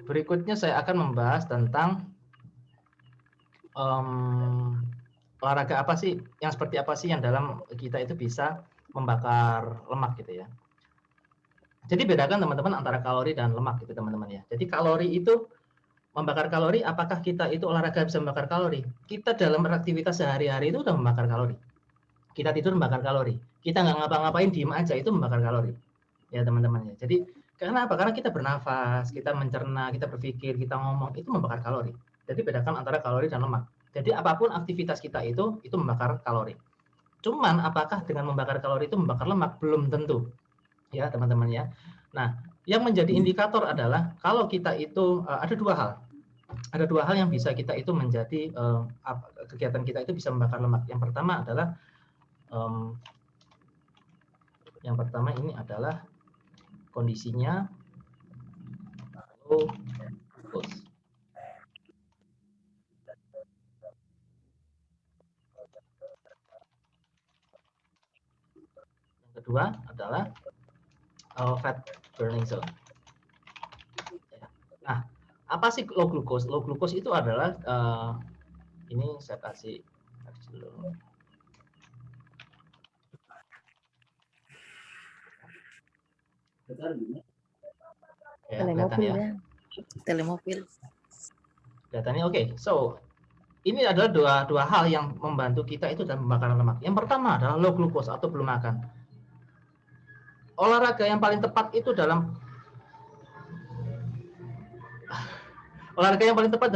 Berikutnya saya akan membahas tentang olahraga apa sih, yang seperti apa sih yang dalam kita itu bisa membakar lemak gitu ya. Jadi bedakan teman-teman antara kalori dan lemak gitu teman-teman ya. Jadi kalori itu membakar kalori, apakah kita itu olahraga bisa membakar kalori? Kita dalam aktivitas sehari-hari itu udah membakar kalori. Kita tidur membakar kalori. Kita nggak ngapa-ngapain, diem aja, itu membakar kalori. Ya teman-teman ya. Jadi karena apa? Karena kita bernafas, kita mencerna, kita berpikir, kita ngomong, itu membakar kalori. Jadi bedakan antara kalori dan lemak. Jadi apapun aktivitas kita itu membakar kalori. Cuman apakah dengan membakar kalori itu membakar lemak? Belum tentu. Ya teman-teman ya. Nah, yang menjadi indikator adalah kalau kita itu ada dua hal. Ada dua hal yang bisa kita itu menjadi kegiatan kita itu bisa membakar lemak. Yang pertama adalah ini adalah kondisinya low glucose. Yang kedua adalah fat burning zone. Nah, apa sih low glucose? Low glucose itu adalah ini saya kasih dulu. Ya, kelihatan ya. Telemopil. Kelihatannya oke. So, ini adalah dua hal yang membantu kita itu dalam pembakaran lemak. Yang pertama adalah low glucose atau belum makan. Olahraga yang paling tepat itu dalam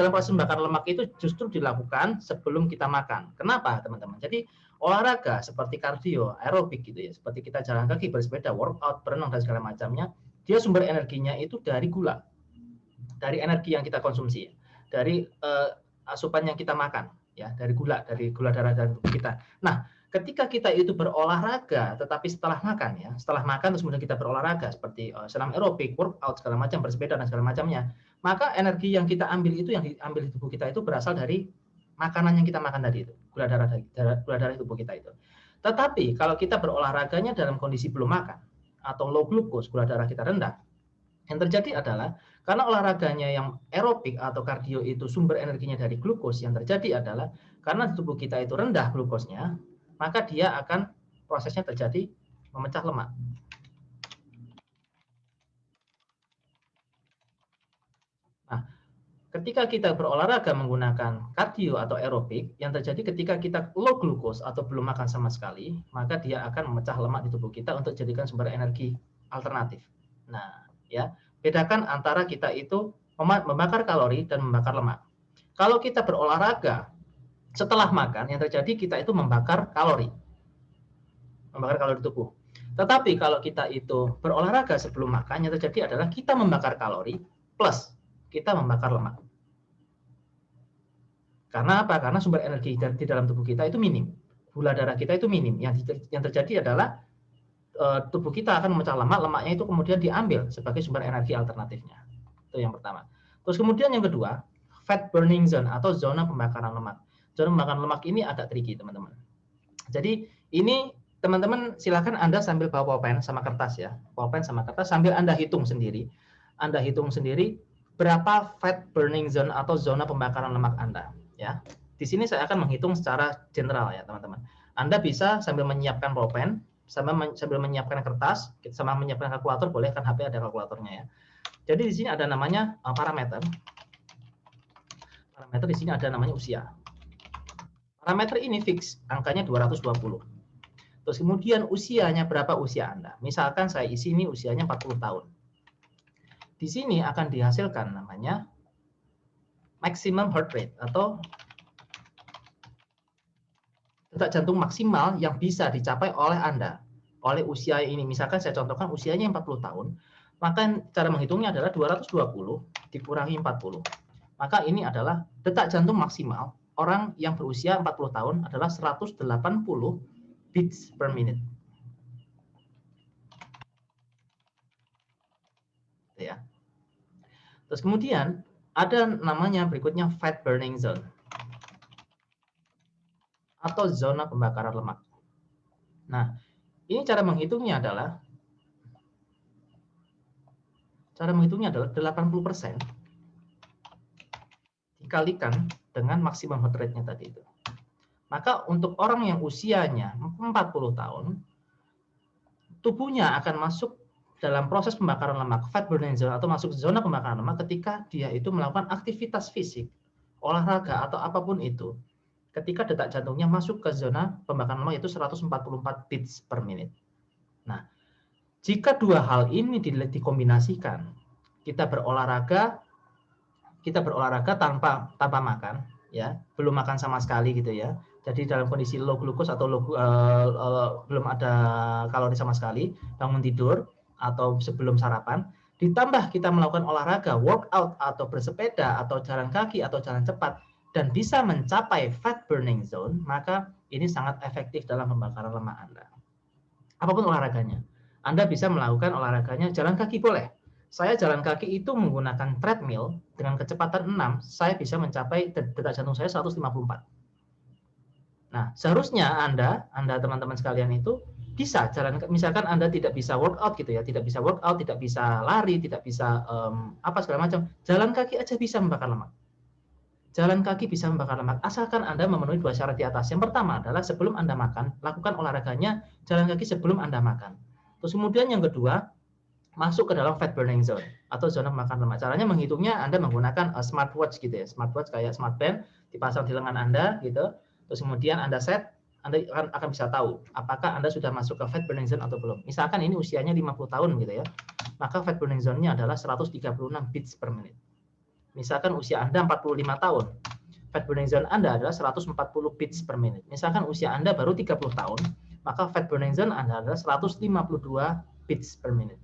proses membakar lemak itu justru dilakukan sebelum kita makan. Kenapa, teman-teman? Jadi olahraga seperti kardio, aerobik gitu ya, seperti kita jalan kaki, bersepeda, workout, berenang dan segala macamnya, dia sumber energinya itu dari gula, dari energi yang kita konsumsi, dari asupan yang kita makan, ya, dari gula darah dan tubuh kita. Nah, ketika kita itu berolahraga, tetapi setelah makan ya, setelah makan terus kemudian kita berolahraga seperti senam aerobik, workout segala macam, bersepeda dan segala macamnya, maka energi yang kita ambil itu yang diambil di tubuh kita itu berasal dari makanan yang kita makan tadi itu, gula darah tubuh kita itu. Tetapi kalau kita berolahraganya dalam kondisi belum makan atau low glucose, gula darah kita rendah, yang terjadi adalah karena olahraganya yang aerobik atau kardio itu sumber energinya dari glukos, yang terjadi adalah karena tubuh kita itu rendah glukosnya, maka dia akan prosesnya terjadi memecah lemak. Nah, ketika kita berolahraga menggunakan kardio atau aerobik, yang terjadi ketika kita low glukos atau belum makan sama sekali, maka dia akan memecah lemak di tubuh kita untuk jadikan sumber energi alternatif. Nah, ya, bedakan antara kita itu membakar kalori dan membakar lemak. Kalau kita berolahraga setelah makan, yang terjadi kita itu membakar kalori tubuh. Tetapi kalau kita itu berolahraga sebelum makan, yang terjadi adalah kita membakar kalori plus kita membakar lemak. Karena apa? Karena sumber energi di dalam tubuh kita itu minim. Gula darah kita itu minim. Yang terjadi adalah tubuh kita akan memecah lemak, lemaknya itu kemudian diambil sebagai sumber energi alternatifnya. Itu yang pertama. Terus kemudian yang kedua, fat burning zone atau zona pembakaran lemak. Zona pembakaran lemak ini agak tricky, teman-teman. Jadi ini teman-teman silakan Anda sambil bawa pulpen sama kertas ya. Pulpen sama kertas sambil Anda hitung sendiri. Anda hitung sendiri berapa fat burning zone atau zona pembakaran lemak Anda, ya. Di sini saya akan menghitung secara general ya, teman-teman. Anda bisa sambil menyiapkan pulpen, sambil menyiapkan kertas, sama menyiapkan kalkulator, boleh kan HP ada kalkulatornya ya. Jadi di sini ada namanya parameter. Parameter di sini ada namanya usia. Parameter ini fix, angkanya 220. Terus kemudian usianya berapa usia Anda? Misalkan saya isi ini usianya 40 tahun. Di sini akan dihasilkan namanya maximum heart rate atau detak jantung maksimal yang bisa dicapai oleh Anda oleh usia ini. Misalkan saya contohkan usianya 40 tahun, maka cara menghitungnya adalah 220 dikurangi 40. Maka ini adalah detak jantung maksimal orang yang berusia 40 tahun adalah 180 beats per minute. Ya. Terus kemudian ada namanya berikutnya fat burning zone atau zona pembakaran lemak. Nah, ini cara menghitungnya adalah 80% dikalikan dengan maksimum heart rate-nya tadi itu. Maka untuk orang yang usianya 40 tahun, tubuhnya akan masuk dalam proses pembakaran lemak, fat burning zone atau masuk zona pembakaran lemak ketika dia itu melakukan aktivitas fisik, olahraga atau apapun itu. Ketika detak jantungnya masuk ke zona pembakaran lemak itu 144 beats per menit. Nah, jika dua hal ini dikombinasikan, kita berolahraga tanpa makan, ya, belum makan sama sekali gitu ya. Jadi dalam kondisi low glucose atau belum ada kalori sama sekali, bangun tidur atau sebelum sarapan, ditambah kita melakukan olahraga, workout atau bersepeda atau jalan kaki atau jalan cepat dan bisa mencapai fat burning zone, maka ini sangat efektif dalam pembakaran lemak Anda. Apapun olahraganya. Anda bisa melakukan olahraganya jalan kaki boleh. Saya jalan kaki itu menggunakan treadmill dengan kecepatan 6, saya bisa mencapai detak jantung saya 154. Nah, seharusnya Anda teman-teman sekalian itu bisa jalan, misalkan Anda tidak bisa workout gitu ya, tidak bisa workout, tidak bisa lari, tidak bisa apa segala macam, jalan kaki aja bisa membakar lemak. Jalan kaki bisa membakar lemak, asalkan Anda memenuhi dua syarat di atas. Yang pertama adalah sebelum Anda makan, lakukan olahraganya jalan kaki sebelum Anda makan. Terus kemudian yang kedua, masuk ke dalam fat burning zone atau zona pembakaran lemak. Caranya menghitungnya Anda menggunakan smartwatch gitu ya, smartwatch kayak smart band dipasang di lengan Anda gitu. Terus kemudian Anda set, Anda akan bisa tahu apakah Anda sudah masuk ke fat burning zone atau belum. Misalkan ini usianya 50 tahun gitu ya, maka fat burning zone-nya adalah 136 beats per menit. Misalkan usia Anda 45 tahun, fat burning zone Anda adalah 140 beats per menit. Misalkan usia Anda baru 30 tahun, maka fat burning zone Anda adalah 152 beats per menit.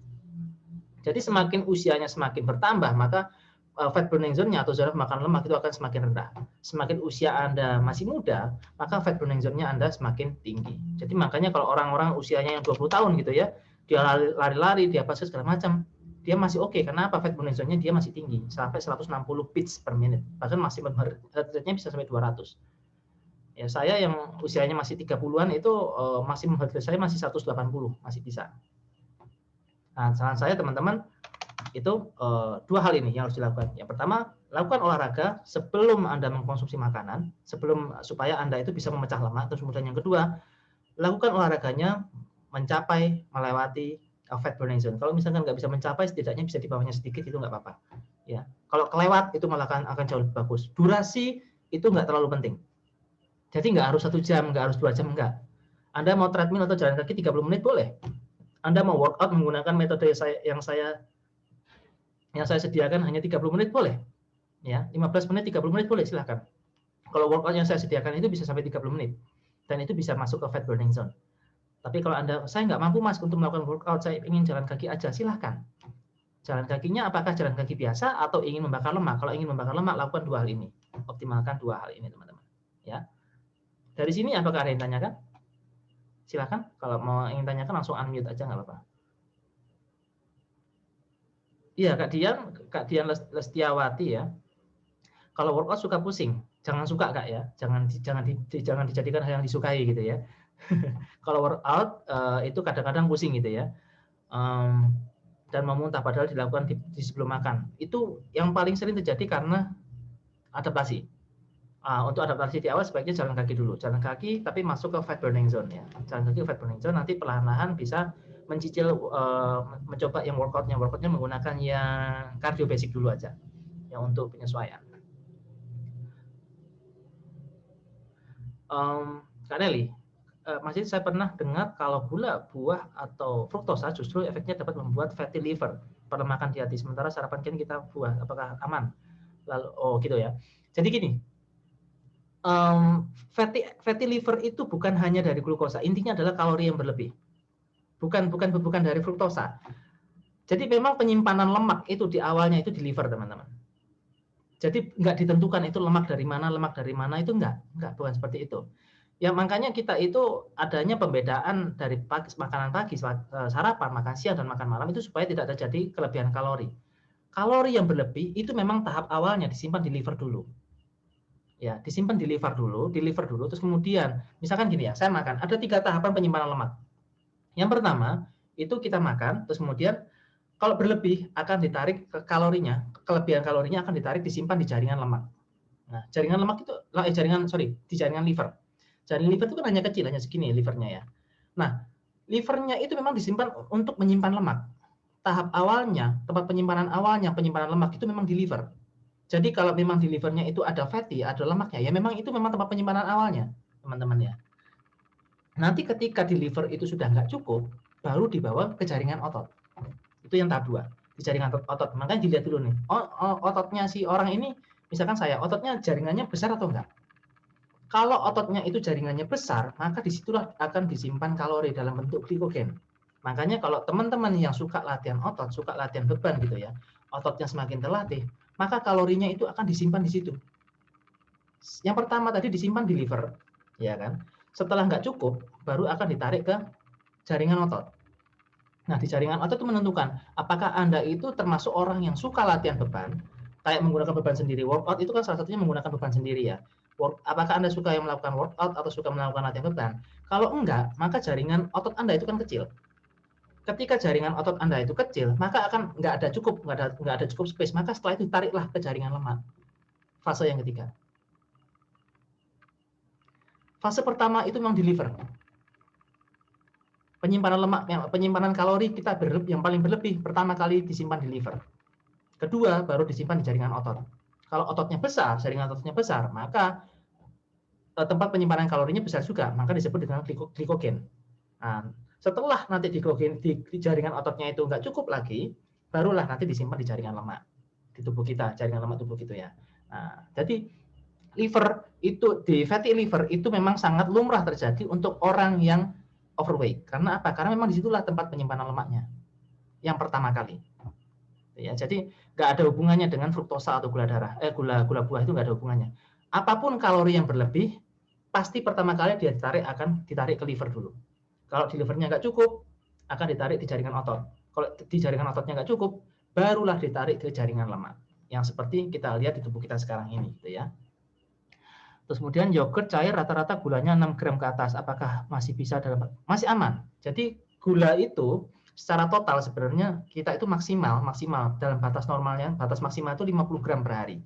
Jadi semakin usianya semakin bertambah, maka fat burning zone-nya atau zona pembakaran lemak itu akan semakin rendah. Semakin usia Anda masih muda, maka fat burning zone-nya Anda semakin tinggi. Jadi makanya kalau orang-orang usianya yang 20 tahun gitu ya, dia lari-lari, dia apa segala macam, dia masih oke. Kenapa? Fat burning zone-nya dia masih tinggi, sampai 160 beats per menit. Bahkan masih heart rate-nya bisa sampai 200. Ya, saya yang usianya masih 30-an itu masih heart rate saya masih 180, masih bisa. Nah, saran saya teman-teman itu dua hal ini yang harus dilakukan. Yang pertama, lakukan olahraga sebelum Anda mengkonsumsi makanan, supaya Anda itu bisa memecah lemak. Terus kemudian yang kedua, lakukan olahraganya melewati fat burning zone. Kalau misalkan nggak bisa mencapai, setidaknya bisa di bawahnya sedikit, itu nggak apa-apa. Ya, kalau kelewat itu malah akan jauh lebih bagus. Durasi itu nggak terlalu penting. Jadi nggak harus 1 jam, nggak harus 2 jam, nggak. Anda mau treadmill atau jalan kaki 30 menit boleh. Anda mau workout menggunakan metode yang saya sediakan hanya 30 menit boleh. Ya, 15 menit, 30 menit boleh, silahkan. Kalau workout yang saya sediakan itu bisa sampai 30 menit. Dan itu bisa masuk ke fat burning zone. Tapi kalau saya nggak mampu Mas untuk melakukan workout, saya ingin jalan kaki aja, silahkan. Jalan kakinya apakah jalan kaki biasa atau ingin membakar lemak? Kalau ingin membakar lemak, lakukan dua hal ini. Optimalkan dua hal ini, teman-teman. Ya. Dari sini apakah ada yang tanyakan? Silahkan. Kalau mau ingin tanyakan langsung unmute aja, nggak apa-apa. Iya, Kak Dian Lestiawati ya. Kalau workout suka pusing, jangan suka Kak ya. Jangan dijadikan hal yang disukai gitu ya. Kalau workout itu kadang-kadang pusing gitu ya. Dan memuntah padahal dilakukan di sebelum makan. Itu yang paling sering terjadi karena adaptasi. Untuk adaptasi di awal sebaiknya jalan kaki dulu. Jalan kaki tapi masuk ke fat burning zone ya. Jalan kaki fat burning zone, nanti perlahan-lahan bisa mencicil mencoba yang workoutnya menggunakan yang cardio basic dulu aja. Yang untuk penyesuaian. Kak Nelly, masih saya pernah dengar kalau gula, buah atau fruktosa justru efeknya dapat membuat fatty liver, perlemakan di hati. Sementara sarapan kita buah, apakah aman? Lalu, gitu ya. Jadi gini, fatty liver itu bukan hanya dari glukosa, intinya adalah kalori yang berlebih. Bukan dari fruktosa. Jadi memang penyimpanan lemak itu di awalnya itu di liver, teman-teman. Jadi nggak ditentukan itu lemak dari mana itu nggak, bukan seperti itu. Ya makanya kita itu adanya pembedaan dari makanan pagi, sarapan, makan siang, dan makan malam itu supaya tidak terjadi kelebihan kalori. Kalori yang berlebih itu memang tahap awalnya disimpan di liver dulu. Ya, disimpan di liver dulu, terus kemudian, misalkan gini ya, saya makan, ada 3 tahapan penyimpanan lemak. Yang pertama, itu kita makan, terus kemudian kalau berlebih akan ditarik ke kalorinya, kelebihan kalorinya akan ditarik disimpan di jaringan lemak. Nah, jaringan lemak itu, di jaringan liver. Jaringan liver itu kan hanya kecil, hanya segini livernya ya. Nah, livernya itu memang disimpan untuk menyimpan lemak. tahap awalnya, tempat penyimpanan awalnya, penyimpanan lemak itu memang di liver. Jadi kalau memang di livernya itu ada fatty, ada lemaknya, ya memang itu memang tempat penyimpanan awalnya, teman-teman ya. Nanti ketika di liver itu sudah nggak cukup, baru dibawa ke jaringan otot. Itu yang tahap 2, di jaringan otot. Makanya dilihat dulu nih, ototnya si orang ini, misalkan saya, ototnya jaringannya besar atau enggak? Kalau ototnya itu jaringannya besar, maka disitulah akan disimpan kalori dalam bentuk glikogen. Makanya kalau teman-teman yang suka latihan otot, suka latihan beban gitu ya, ototnya semakin terlatih, maka kalorinya itu akan disimpan di situ. Yang pertama tadi disimpan di liver, ya kan? Setelah nggak cukup, baru akan ditarik ke jaringan otot. Nah, di jaringan otot itu menentukan apakah Anda itu termasuk orang yang suka latihan beban, kayak menggunakan beban sendiri. Workout itu kan salah satunya menggunakan beban sendiri ya. Apakah Anda suka yang melakukan workout atau suka melakukan latihan beban? Kalau enggak, maka jaringan otot Anda itu kan kecil. Ketika jaringan otot Anda itu kecil, maka akan nggak ada cukup space. Maka setelah itu tariklah ke jaringan lemak. Fase yang ketiga. Fase pertama itu memang di liver. Penyimpanan lemak, penyimpanan kalori kita yang paling berlebih pertama kali disimpan di liver. Kedua, baru disimpan di jaringan otot. Kalau ototnya besar, jaringan ototnya besar, maka tempat penyimpanan kalorinya besar juga, maka disebut dengan glikogen. Nah, setelah nanti di jaringan ototnya itu nggak cukup lagi, barulah nanti disimpan di jaringan lemak di tubuh kita, jaringan lemak tubuh gitu ya. Nah, jadi liver itu, di fatty liver itu memang sangat lumrah terjadi untuk orang yang overweight. Karena apa? Karena memang disitulah tempat penyimpanan lemaknya yang pertama kali. Ya, jadi nggak ada hubungannya dengan fruktosa atau gula darah. Gula buah itu nggak ada hubungannya. Apapun kalori yang berlebih, pasti pertama kali dia akan ditarik ke liver dulu. Kalau di livernya nggak cukup, akan ditarik di jaringan otot. Kalau di jaringan ototnya nggak cukup, barulah ditarik ke jaringan lemak. Yang seperti kita lihat di tubuh kita sekarang ini, gitu ya. Terus kemudian yogurt cair rata-rata gulanya 6 gram ke atas. Apakah masih bisa masih aman? Jadi gula itu secara total sebenarnya kita itu maksimal dalam batas normalnya, batas maksimal itu 50 gram per hari.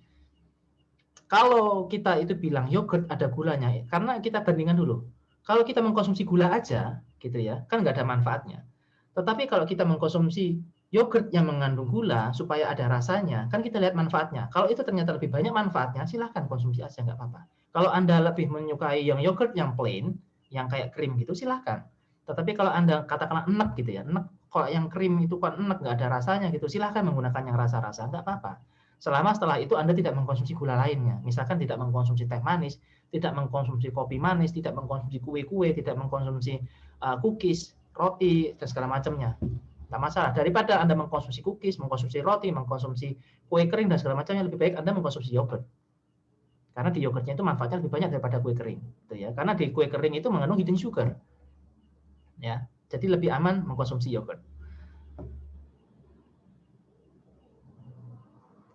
Kalau kita itu bilang yogurt ada gulanya, karena kita bandingkan dulu. Kalau kita mengkonsumsi gula aja, gitu ya, kan nggak ada manfaatnya. Tetapi kalau kita mengkonsumsi yogurt yang mengandung gula supaya ada rasanya, kan kita lihat manfaatnya. Kalau itu ternyata lebih banyak manfaatnya, silahkan konsumsi aja, nggak apa-apa. Kalau Anda lebih menyukai yang yogurt yang plain, yang kayak krim gitu, silahkan. Tetapi kalau Anda katakanlah enek gitu ya, enek, kalau yang krim itu kan enek, nggak ada rasanya gitu, silahkan menggunakan yang rasa-rasa, nggak apa-apa. Selama setelah itu Anda tidak mengkonsumsi gula lainnya. Misalkan tidak mengkonsumsi teh manis, tidak mengkonsumsi kopi manis, tidak mengkonsumsi kue-kue, tidak mengkonsumsi cookies, roti, dan segala macamnya. Tidak masalah. Daripada Anda mengkonsumsi cookies, mengkonsumsi roti, mengkonsumsi kue kering, dan segala macamnya, lebih baik Anda mengkonsumsi yogurt. Karena di yogurtnya itu manfaatnya lebih banyak daripada kue kering. Gitu ya. Karena di kue kering itu mengandung hidden sugar. Ya, jadi lebih aman mengkonsumsi yogurt.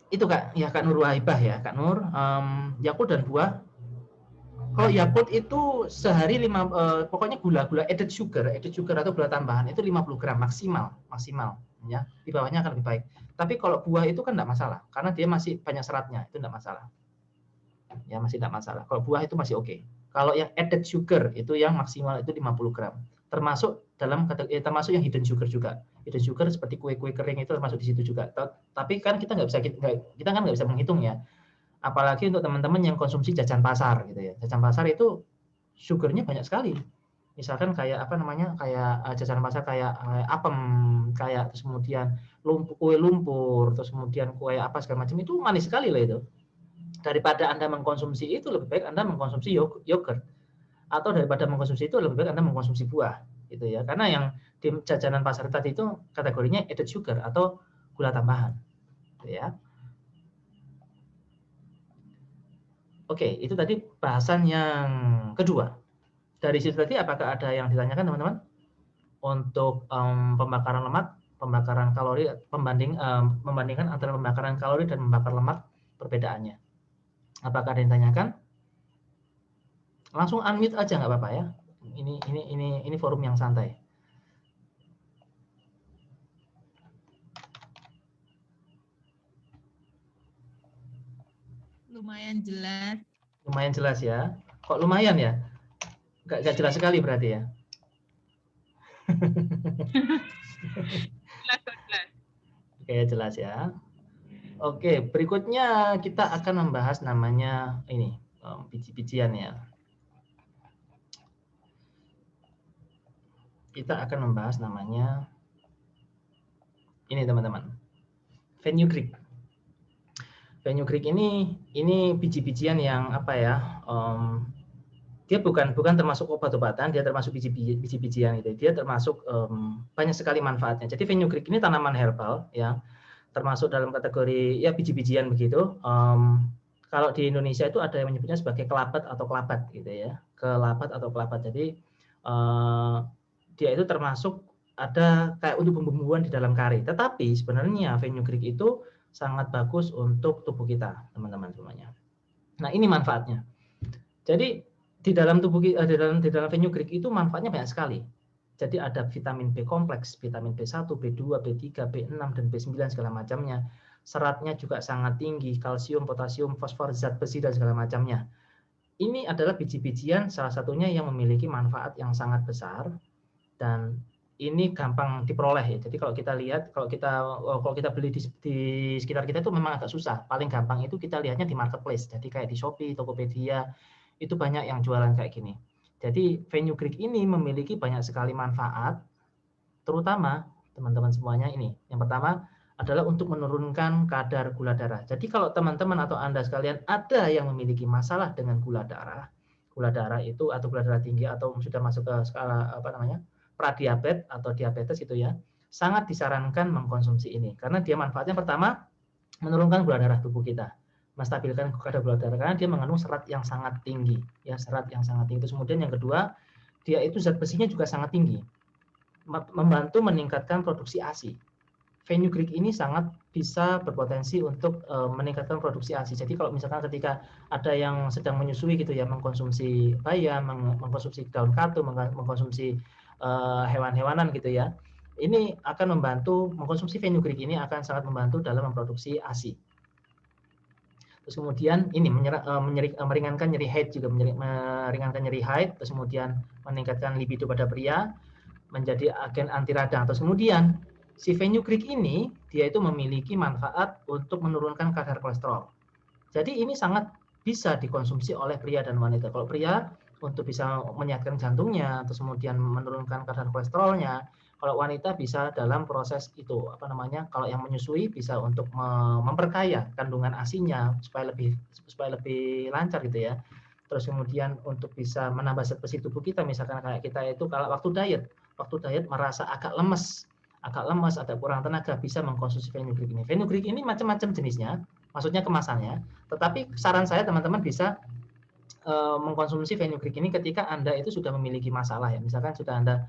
Itu Kak, ya Kak Nur Wahibah ya, Kak Nur, Yakult dan buah. Kalau Yakult itu sehari pokoknya gula added sugar atau gula tambahan itu 50 gram maksimal ya. Di bawahnya akan lebih baik. Tapi kalau buah itu kan enggak masalah karena dia masih banyak seratnya, itu enggak masalah. Ya, masih enggak masalah. Kalau buah itu masih oke. Kalau yang added sugar itu yang maksimal itu 50 gram. Termasuk termasuk yang hidden sugar juga. Hidden sugar seperti kue-kue kering itu termasuk di situ juga. Tapi kan kita kan nggak bisa menghitung ya. Apalagi untuk teman-teman yang konsumsi jajan pasar gitu ya. Jajan pasar itu sugarnya banyak sekali. Misalkan kayak apa namanya? Kayak jajan pasar kayak apem, kayak terus kemudian kue lumpur, terus kemudian kue apa segala macam itu manis sekali lah itu. Daripada Anda mengkonsumsi itu lebih baik Anda mengkonsumsi yogurt. Atau daripada mengkonsumsi itu lebih baik Anda mengkonsumsi buah gitu ya. Karena yang di jajanan pasar tadi itu kategorinya added sugar atau gula tambahan. Gitu ya. Oke, itu tadi bahasan yang kedua. Dari situ tadi apakah ada yang ditanyakan teman-teman? Untuk pembakaran lemak, pembakaran kalori, membandingkan antara pembakaran kalori dan membakar lemak, perbedaannya. Apakah ada yang ditanyakan? Langsung unmute aja nggak apa-apa ya. Ini forum yang santai. Lumayan jelas. Lumayan jelas ya. Kok lumayan ya? Nggak jelas sekali berarti ya. Oke, jelas ya. Oke, berikutnya kita akan membahas namanya ini biji-bijian ya. Kita akan membahas namanya ini teman-teman, fenugreek. Fenugreek ini biji-bijian yang apa ya? Dia bukan termasuk obat-obatan, dia termasuk biji-bijian itu. Dia termasuk banyak sekali manfaatnya. Jadi fenugreek ini tanaman herbal ya, termasuk dalam kategori ya biji-bijian begitu. Kalau di Indonesia itu ada yang menyebutnya sebagai kelabat atau kelabat gitu ya, kelabat atau kelabat. Jadi dia itu termasuk ada kayak untuk bumbu-bumbuan di dalam kari. Tetapi sebenarnya fenugreek itu sangat bagus untuk tubuh kita, teman-teman semuanya. Nah, ini manfaatnya. Jadi di dalam tubuh di dalam fenugreek itu manfaatnya banyak sekali. Jadi ada vitamin B kompleks, vitamin B1, B2, B3, B6 dan B9 segala macamnya. Seratnya juga sangat tinggi, kalsium, potasium, fosfor, zat besi dan segala macamnya. Ini adalah biji-bijian salah satunya yang memiliki manfaat yang sangat besar dan ini gampang diperoleh ya. Jadi kalau kita lihat, kalau kita beli di sekitar kita itu memang agak susah. Paling gampang itu kita lihatnya di marketplace. Jadi kayak di Shopee, Tokopedia, itu banyak yang jualan kayak gini. Jadi fenugreek ini memiliki banyak sekali manfaat, terutama teman-teman semuanya ini. Yang pertama adalah untuk menurunkan kadar gula darah. Jadi kalau teman-teman atau Anda sekalian ada yang memiliki masalah dengan gula darah itu atau gula darah tinggi atau sudah masuk ke skala pradiabetes atau diabetes itu ya, sangat disarankan mengkonsumsi ini karena dia manfaatnya pertama menurunkan gula darah tubuh kita, menstabilkan kadar gula darah karena dia mengandung serat yang sangat tinggi ya, serat yang sangat tinggi. Terus kemudian yang kedua, dia itu zat besinya juga sangat tinggi, membantu meningkatkan produksi ASI. Fenugreek ini sangat bisa berpotensi untuk meningkatkan produksi ASI. Jadi kalau misalkan ketika ada yang sedang menyusui gitu ya, mengkonsumsi bayam, mengkonsumsi daun katu, mengkonsumsi hewan-hewanan gitu ya, ini akan membantu, mengkonsumsi fenugreek ini akan sangat membantu dalam memproduksi ASI. Terus kemudian ini meringankan nyeri haid juga, meringankan nyeri haid, terus kemudian meningkatkan libido pada pria, menjadi agen anti radang. Terus kemudian si fenugreek ini dia itu memiliki manfaat untuk menurunkan kadar kolesterol. Jadi ini sangat bisa dikonsumsi oleh pria dan wanita. Kalau pria untuk bisa menyehatkan jantungnya, terus kemudian menurunkan kadar kolesterolnya. Kalau wanita bisa dalam proses itu kalau yang menyusui bisa untuk memperkaya kandungan ASI-nya supaya lebih lancar gitu ya. Terus kemudian untuk bisa menambah zat besi tubuh kita, misalkan kayak kita itu kalau waktu diet merasa agak lemes, ada kurang tenaga, bisa mengkonsumsi fenugreek ini. Fenugreek ini macam-macam jenisnya, maksudnya kemasannya. Tetapi saran saya teman-teman bisa mengkonsumsi fenugreek ini ketika Anda itu sudah memiliki masalah ya. Misalkan sudah Anda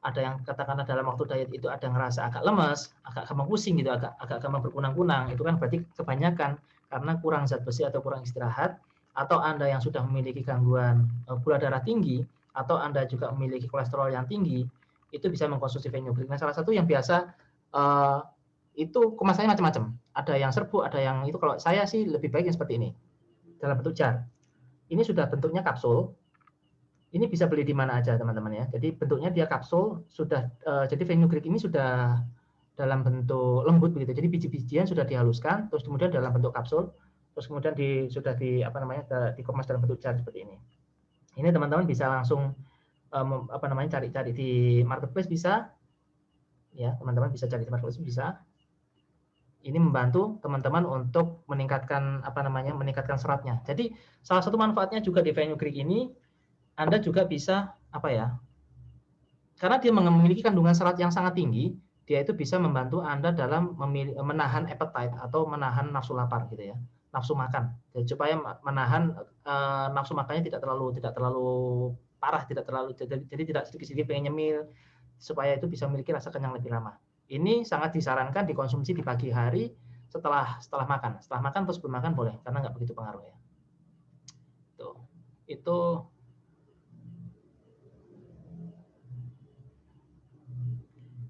ada yang katakanlah dalam waktu diet itu ada ngerasa agak lemes, agak gampang pusing gitu, agak gampang berkunang-kunang, itu kan berarti kebanyakan karena kurang zat besi atau kurang istirahat, atau Anda yang sudah memiliki gangguan gula darah tinggi, atau Anda juga memiliki kolesterol yang tinggi, itu bisa mengkonsumsi fenugreek. Nah, salah satu yang biasa itu kemasannya macam-macam. Ada yang serbuk, ada yang itu. Kalau saya sih lebih baik yang seperti ini, dalam bentuk jar. Ini sudah bentuknya kapsul. Ini bisa beli di mana aja teman-teman ya. Jadi bentuknya dia kapsul, sudah jadi fenugreek ini sudah dalam bentuk lembut begitu. Jadi biji-bijian sudah dihaluskan, terus kemudian dalam bentuk kapsul, terus kemudian sudah dikemas dalam bentuk jar seperti ini. Ini teman-teman bisa langsung cari-cari di marketplace bisa, ya teman-teman bisa cari di marketplace bisa. Ini membantu teman-teman untuk meningkatkan meningkatkan seratnya. Jadi salah satu manfaatnya juga di fenugreek ini, Anda juga bisa karena dia memiliki kandungan serat yang sangat tinggi, dia itu bisa membantu Anda dalam menahan appetite atau menahan nafsu lapar gitu ya, nafsu makan. Jadi supaya menahan nafsu makannya tidak terlalu parah, jadi tidak sedikit-sedikit pengen nyemil, supaya itu bisa memiliki rasa kenyang lebih lama. Ini sangat disarankan dikonsumsi di pagi hari setelah makan. Setelah makan atau sebelum makan boleh, karena nggak begitu pengaruh ya. Itu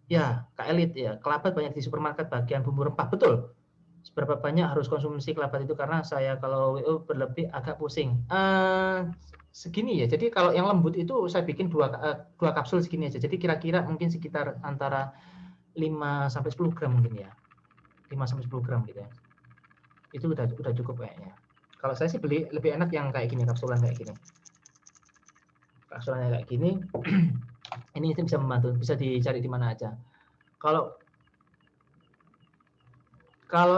ya, Kak Elit ya, kelabat banyak di supermarket bagian bumbu rempah, betul. Seberapa banyak harus konsumsi kelabat itu karena saya kalau WO berlebih agak pusing. Segini ya. Jadi kalau yang lembut itu saya bikin dua kapsul segini aja. Jadi kira-kira mungkin sekitar antara 5 sampai 10 gram mungkin ya. 5-10 gram gitu ya. Itu udah cukup kayaknya. Kalau saya sih beli lebih enak yang kayak gini, kapsulan kayak gini. Kapsulannya kayak gini. Ini bisa membantu, bisa dicari di mana aja. Kalau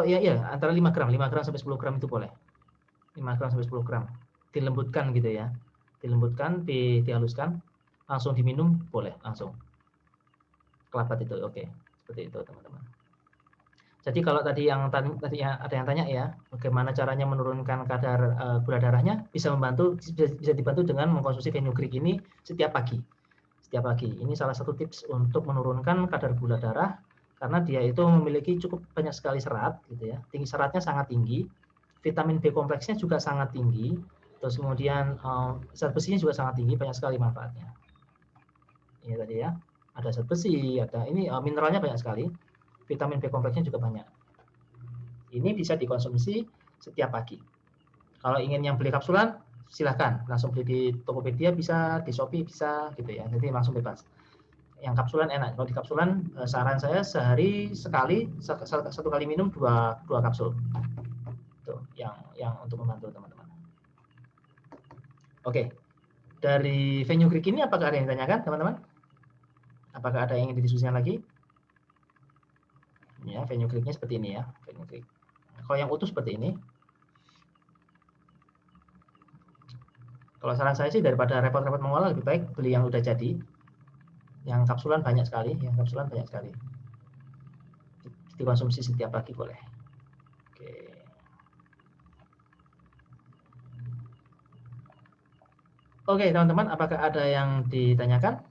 ya antara 5 gram sampai 10 gram itu boleh. 5 gram sampai 10 gram. Dilembutkan gitu ya. Dilembutkan, dihaluskan, langsung diminum boleh langsung. Kelabat itu oke. Seperti itu teman-teman. Jadi kalau tadi ada yang tanya ya, bagaimana caranya menurunkan kadar gula darahnya, bisa dibantu dengan mengkonsumsi fenugreek ini setiap pagi. Setiap pagi. Ini salah satu tips untuk menurunkan kadar gula darah karena dia itu memiliki cukup banyak sekali serat gitu ya. Tinggi seratnya sangat tinggi. Vitamin B kompleksnya juga sangat tinggi. Terus kemudian zat besinya juga sangat tinggi, banyak sekali manfaatnya. Ini tadi ya. Ada zat besi, ada ini mineralnya banyak sekali. Vitamin B kompleksnya juga banyak. Ini bisa dikonsumsi setiap pagi. Kalau ingin yang beli kapsulan, silahkan langsung beli di Tokopedia bisa, di Shopee bisa gitu ya. Jadi langsung bebas. Yang kapsulan enak. Kalau di kapsulan saran saya sehari sekali, satu kali minum dua kapsul. Itu yang untuk membantu teman-teman. Oke. Dari fenugreek ini apakah ada yang ditanyakan teman-teman? Apakah ada yang ingin didiskusikan lagi? Ya, fenugreeknya seperti ini ya, fenugreek. Kalau yang utuh seperti ini. Kalau saran saya sih daripada repot-repot mengolah lebih baik beli yang udah jadi. Yang kapsulan banyak sekali, Dikonsumsi setiap pagi boleh. Oke. Oke, teman-teman, apakah ada yang ditanyakan?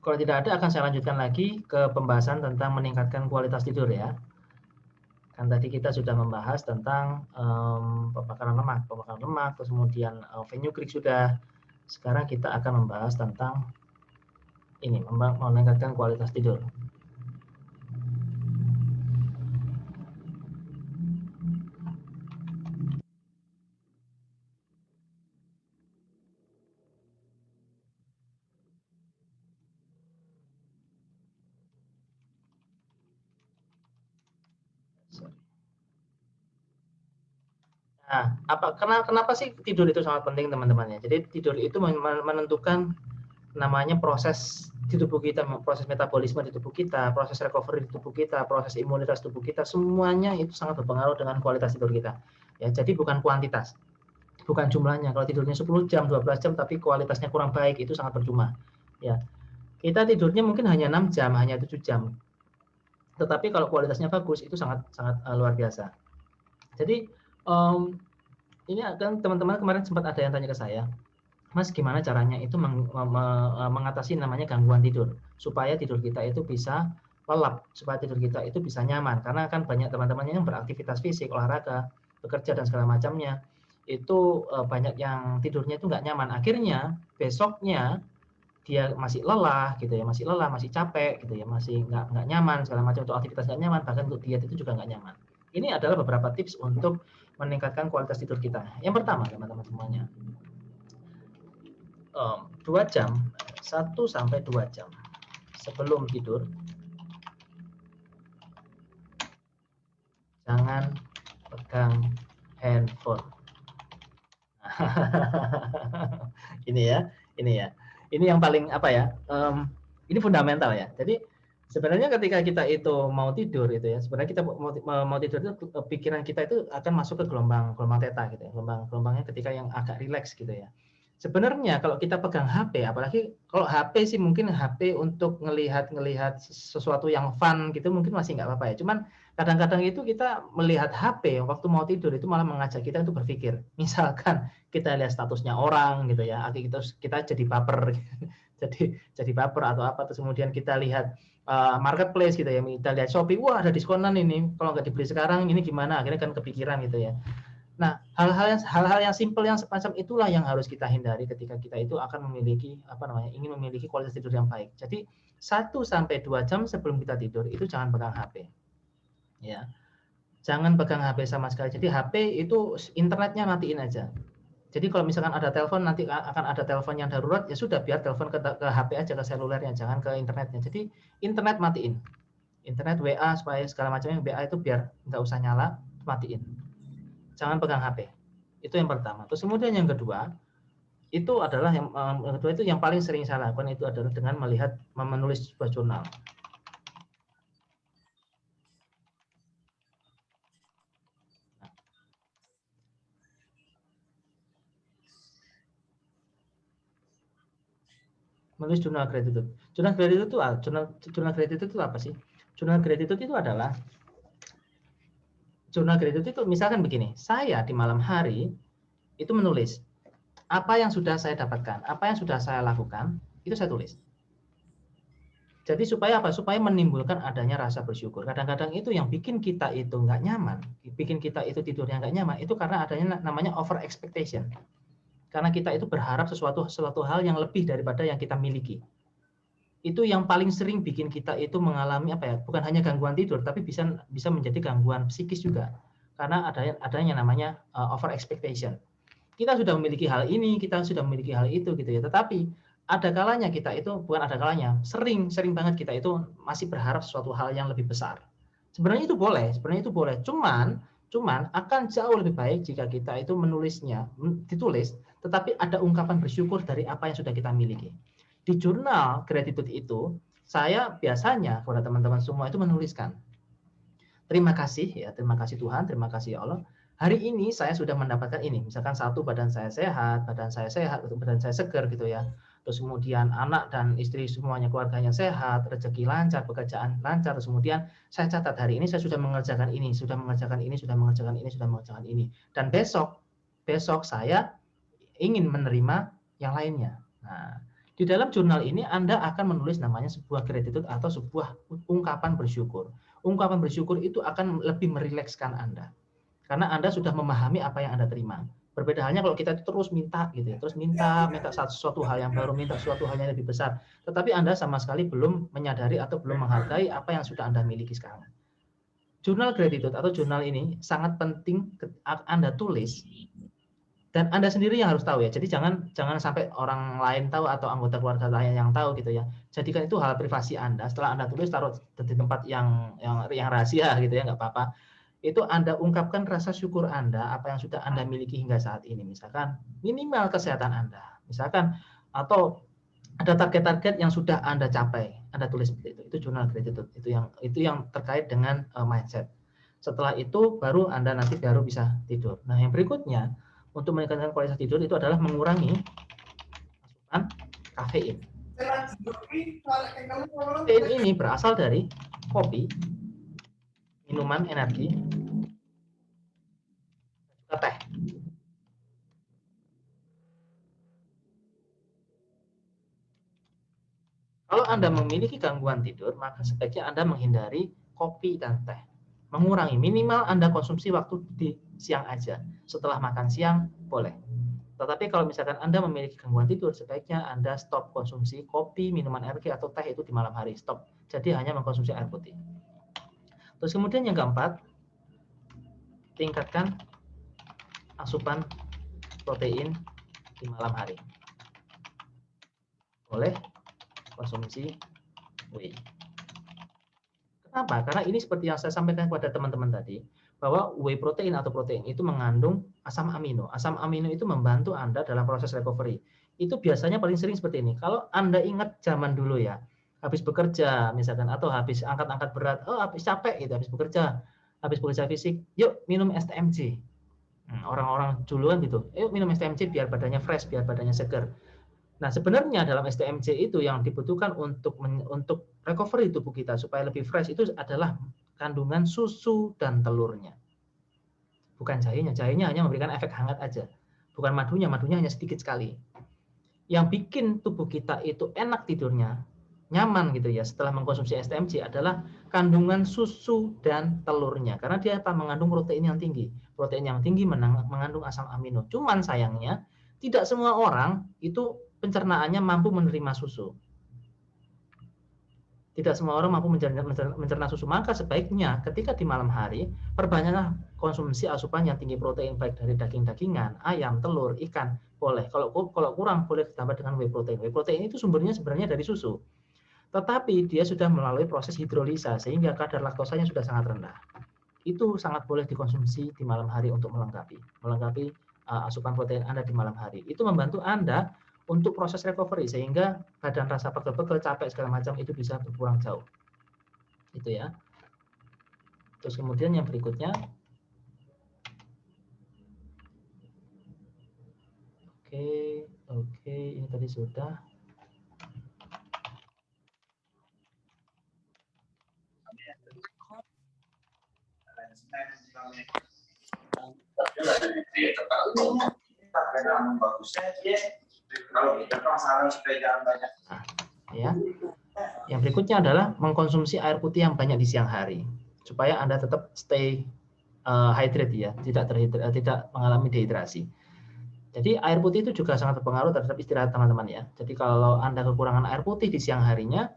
Kalau tidak ada, akan saya lanjutkan lagi ke pembahasan tentang meningkatkan kualitas tidur ya. Kan tadi kita sudah membahas tentang pembakaran lemak, terus kemudian fenugreek sudah. Sekarang kita akan membahas tentang ini, meningkatkan kualitas tidur. Nah, kenapa sih tidur itu sangat penting teman-teman ya? Jadi tidur itu menentukan namanya proses di tubuh kita, proses metabolisme di tubuh kita, proses recovery di tubuh kita, proses imunitas tubuh kita, semuanya itu sangat berpengaruh dengan kualitas tidur kita. Ya, jadi bukan kuantitas, bukan jumlahnya. Kalau tidurnya 10 jam, 12 jam tapi kualitasnya kurang baik itu sangat percuma. Ya. Kita tidurnya mungkin hanya 6 jam, hanya 7 jam. Tetapi kalau kualitasnya bagus itu sangat luar biasa. Jadi ini akan teman-teman kemarin sempat ada yang tanya ke saya, Mas, gimana caranya itu mengatasi namanya gangguan tidur supaya tidur kita itu bisa lelap, supaya tidur kita itu bisa nyaman. Karena kan banyak teman-teman yang beraktivitas fisik, olahraga, bekerja dan segala macamnya, itu banyak yang tidurnya itu nggak nyaman. Akhirnya besoknya dia masih lelah gitu ya, masih capek gitu ya, masih nggak nyaman segala macam, untuk aktivitas nggak nyaman, bahkan untuk diet itu juga nggak nyaman. Ini adalah beberapa tips untuk meningkatkan kualitas tidur kita. Yang pertama teman-teman semuanya, 2 jam, 1-2 jam sebelum tidur jangan pegang handphone. Ini yang paling apa ya? Ini fundamental ya. Jadi sebenarnya ketika kita itu mau tidur itu ya, sebenarnya kita mau tidur itu pikiran kita itu akan masuk ke gelombang theta gitu ya. Gelombangnya ketika yang agak rileks gitu ya. Sebenarnya kalau kita pegang HP, apalagi kalau HP sih mungkin HP untuk ngelihat sesuatu yang fun gitu mungkin masih nggak apa-apa ya. Cuman kadang-kadang itu kita melihat HP waktu mau tidur itu malah mengajak kita untuk berpikir. Misalkan kita lihat statusnya orang gitu ya, kita jadi baper, jadi baper atau apa. Terus kemudian kita lihat marketplace gitu ya, kita lihat Shopee, wah ada diskonan ini, kalau nggak dibeli sekarang ini gimana? Akhirnya kan kepikiran gitu ya. Nah, hal-hal yang simpel yang semacam itulah yang harus kita hindari ketika kita itu akan memiliki ingin memiliki kualitas tidur yang baik. Jadi 1-2 jam sebelum kita tidur itu jangan pegang HP. Ya. Jangan pegang HP sama sekali. Jadi HP itu internetnya matiin aja. Jadi kalau misalkan ada telepon, nanti akan ada telepon yang darurat, ya sudah biar telepon ke HP aja, ke selulernya, jangan ke internetnya. Jadi internet matiin. Internet, WA, supaya segala macamnya, WA itu biar nggak usah nyala, matiin. Jangan pegang HP. Itu yang pertama. Terus kemudian yang kedua, itu adalah yang kedua itu yang paling sering saya lakukan, itu adalah dengan menulis sebuah jurnal. Menulis jurnal gratitude. Jurnal gratitude itu jurnal gratitude itu apa sih? Jurnal gratitude itu adalah jurnal gratitude itu misalkan begini, saya di malam hari itu menulis apa yang sudah saya dapatkan, apa yang sudah saya lakukan, itu saya tulis. Jadi supaya apa? Supaya menimbulkan adanya rasa bersyukur. Kadang-kadang itu yang bikin kita itu nggak nyaman, bikin kita itu tidurnya nggak nyaman, itu karena adanya namanya over expectation. Karena kita itu berharap sesuatu hal yang lebih daripada yang kita miliki. Itu yang paling sering bikin kita itu mengalami apa ya? Bukan hanya gangguan tidur, tapi bisa menjadi gangguan psikis juga. Karena adanya namanya over expectation. Kita sudah memiliki hal ini, kita sudah memiliki hal itu gitu ya. Tetapi ada kalanya kita itu, bukan ada kalanya, sering banget kita itu masih berharap sesuatu hal yang lebih besar. Sebenarnya itu boleh. Cuman akan jauh lebih baik jika kita itu ditulis, tetapi ada ungkapan bersyukur dari apa yang sudah kita miliki. Di jurnal gratitude itu, saya biasanya kepada teman-teman semua itu menuliskan, terima kasih Tuhan, terima kasih ya Allah. Hari ini saya sudah mendapatkan ini, misalkan satu, badan saya sehat, badan saya segar gitu ya. Terus kemudian anak dan istri semuanya, keluarganya sehat, rezeki lancar, pekerjaan lancar. Terus kemudian saya catat hari ini saya sudah mengerjakan ini, sudah mengerjakan ini. Dan besok saya ingin menerima yang lainnya. Nah, di dalam jurnal ini Anda akan menulis namanya sebuah gratitude atau sebuah ungkapan bersyukur. Ungkapan bersyukur itu akan lebih merilekskan Anda. Karena Anda sudah memahami apa yang Anda terima. Berbeda halnya kalau kita terus minta gitu ya, terus minta suatu hal yang baru, minta suatu hal yang lebih besar, tetapi Anda sama sekali belum menyadari atau belum menghargai apa yang sudah Anda miliki sekarang. Jurnal gratitude atau jurnal ini sangat penting Anda tulis, dan Anda sendiri yang harus tahu ya. Jadi jangan sampai orang lain tahu atau anggota keluarga lain yang tahu gitu ya. Jadikan itu hal privasi Anda. Setelah Anda tulis, taruh di tempat yang rahasia gitu ya, nggak apa-apa. Itu Anda ungkapkan rasa syukur Anda, apa yang sudah Anda miliki hingga saat ini. Misalkan minimal kesehatan Anda, misalkan, atau ada target-target yang sudah Anda capai, Anda tulis seperti itu. Itu jurnal gratitude. Itu yang terkait dengan mindset. Setelah itu baru Anda nanti baru bisa tidur. Nah, yang berikutnya untuk meningkatkan kualitas tidur itu adalah mengurangi asupan kafein. Kafein ini berasal dari kopi, minuman energi, dan teh. Kalau Anda memiliki gangguan tidur, maka sebaiknya Anda menghindari kopi dan teh. Mengurangi, minimal Anda konsumsi waktu di siang aja. Setelah makan siang, boleh. Tetapi kalau misalkan Anda memiliki gangguan tidur, sebaiknya Anda stop konsumsi kopi, minuman energi, atau teh itu di malam hari. Stop. Jadi hanya mengkonsumsi air putih. Terus kemudian yang keempat, tingkatkan asupan protein di malam hari. Boleh konsumsi whey. Kenapa? Karena ini seperti yang saya sampaikan kepada teman-teman tadi, bahwa whey protein atau protein itu mengandung asam amino. Asam amino itu membantu Anda dalam proses recovery. Itu biasanya paling sering seperti ini. Kalau Anda ingat zaman dulu ya, habis bekerja misalkan, atau habis angkat-angkat berat, habis capek gitu, habis bekerja fisik, yuk minum STMJ. Orang-orang dulu kan gitu, yuk minum STMJ biar badannya fresh, biar badannya segar. Nah, sebenarnya dalam STMJ itu yang dibutuhkan untuk recovery tubuh kita supaya lebih fresh itu adalah kandungan susu dan telurnya. Bukan jahenya. Jahenya hanya memberikan efek hangat aja. Bukan madunya hanya sedikit sekali. Yang bikin tubuh kita itu enak tidurnya, nyaman gitu ya setelah mengkonsumsi STMJ adalah kandungan susu dan telurnya. Karena dia mengandung protein yang tinggi. Protein yang tinggi mengandung asam amino. Cuman sayangnya tidak semua orang itu pencernaannya mampu menerima susu. Tidak semua orang mampu mencerna susu, maka sebaiknya ketika di malam hari perbanyaklah konsumsi asupan yang tinggi protein, baik dari daging-dagingan, ayam, telur, ikan, boleh. Kalau kurang boleh ditambah dengan whey protein. Whey protein itu sumbernya sebenarnya dari susu, tetapi dia sudah melalui proses hidrolisa sehingga kadar laktosanya sudah sangat rendah. Itu sangat boleh dikonsumsi di malam hari untuk melengkapi asupan protein Anda di malam hari. Itu membantu Anda untuk proses recovery sehingga badan rasa pegel-pegel, capek segala macam itu bisa berkurang jauh. Itu ya. Terus kemudian yang berikutnya, oke, ini tadi sudah. Nah, ya. Yang berikutnya adalah mengkonsumsi air putih yang banyak di siang hari supaya Anda tetap stay hydrate ya, tidak mengalami dehidrasi. Jadi air putih itu juga sangat berpengaruh terhadap istirahat teman-teman ya. Jadi kalau Anda kekurangan air putih di siang harinya,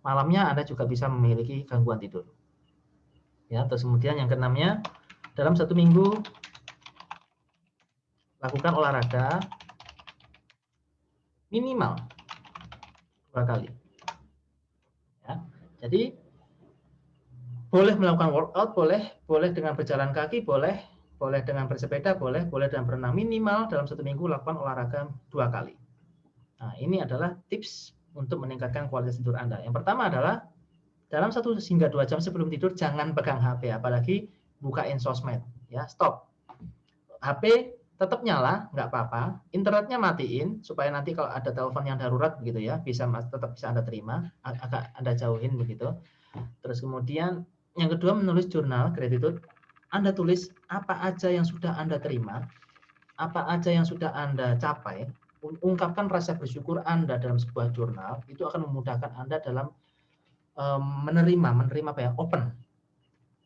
malamnya Anda juga bisa memiliki gangguan tidur. Ya, terus kemudian yang keenamnya, dalam 1 minggu lakukan olahraga minimal 2 kali. Ya, jadi boleh melakukan workout, boleh dengan berjalan kaki, boleh dengan bersepeda, boleh dengan berenang, minimal dalam 1 minggu lakukan olahraga 2 kali. Nah, ini adalah tips untuk meningkatkan kualitas tidur Anda. Yang pertama adalah dalam 1 hingga 2 jam sebelum tidur jangan pegang HP, apalagi bukain sosmed. Ya, stop. HP tetap nyala, nggak apa-apa. Internetnya matiin supaya nanti kalau ada telepon yang darurat begitu ya, tetap bisa Anda terima, agak Anda jauhin begitu. Terus kemudian yang kedua, menulis jurnal gratitude. Anda tulis apa aja yang sudah Anda terima, apa aja yang sudah Anda capai. Ungkapkan rasa bersyukur Anda dalam sebuah jurnal, itu akan memudahkan Anda dalam menerima apa ya, open.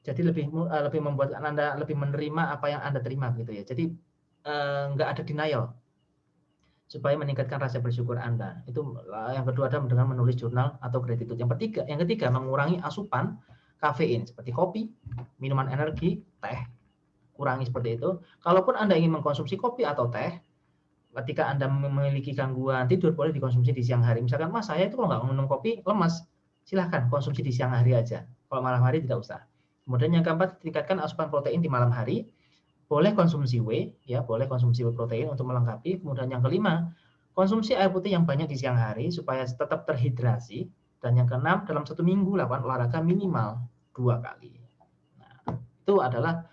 Jadi lebih membuat Anda lebih menerima apa yang Anda terima gitu ya. Jadi nggak ada denial supaya meningkatkan rasa bersyukur Anda. Itu yang kedua adalah dengan menulis jurnal atau gratitude. Yang ketiga mengurangi asupan kafein seperti kopi, minuman energi, teh. Kurangi seperti itu. Kalaupun Anda ingin mengkonsumsi kopi atau teh, ketika Anda memiliki gangguan tidur boleh dikonsumsi di siang hari. Misalkan, Mas, saya itu kalau nggak minum kopi lemas, silahkan konsumsi di siang hari aja. Kalau malam hari tidak usah. Kemudian yang keempat, tingkatkan asupan protein di malam hari. Boleh konsumsi whey, ya, boleh konsumsi whey protein untuk melengkapi. Kemudian yang kelima, konsumsi air putih yang banyak di siang hari supaya tetap terhidrasi. Dan yang keenam, dalam 1 minggu lakukan olahraga minimal 2 kali. Nah, itu adalah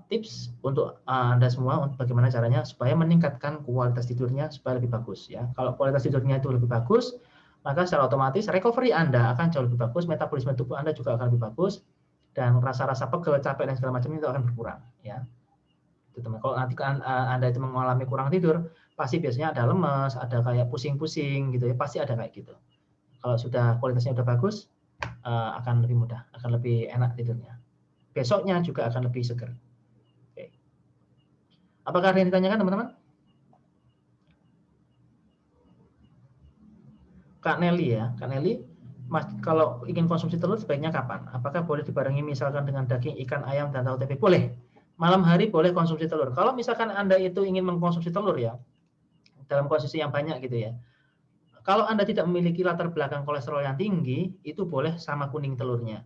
tips untuk Anda semua bagaimana caranya supaya meningkatkan kualitas tidurnya supaya lebih bagus ya. Kalau kualitas tidurnya itu lebih bagus, maka secara otomatis recovery Anda akan jauh lebih bagus, metabolisme tubuh Anda juga akan lebih bagus, dan rasa-rasa pegel, capek dan segala macam itu akan berkurang ya. Itu teman. Kalau nanti Anda itu mengalami kurang tidur, pasti biasanya ada lemas, ada kayak pusing-pusing gitu ya, pasti ada kayak gitu. Kalau sudah kualitasnya udah bagus, akan lebih mudah, akan lebih enak tidurnya. Besoknya juga akan lebih segar. Oke. Apakah ada yang ditanyakan teman-teman? Kak Nelly ya, Kak Nelly, Mas, kalau ingin konsumsi telur sebaiknya kapan? Apakah boleh dibarengi misalkan dengan daging, ikan, ayam, dan tahu tempe? Boleh. Malam hari boleh konsumsi telur. Kalau misalkan Anda itu ingin mengkonsumsi telur ya, dalam konsumsi yang banyak gitu ya. Kalau Anda tidak memiliki latar belakang kolesterol yang tinggi, itu boleh sama kuning telurnya.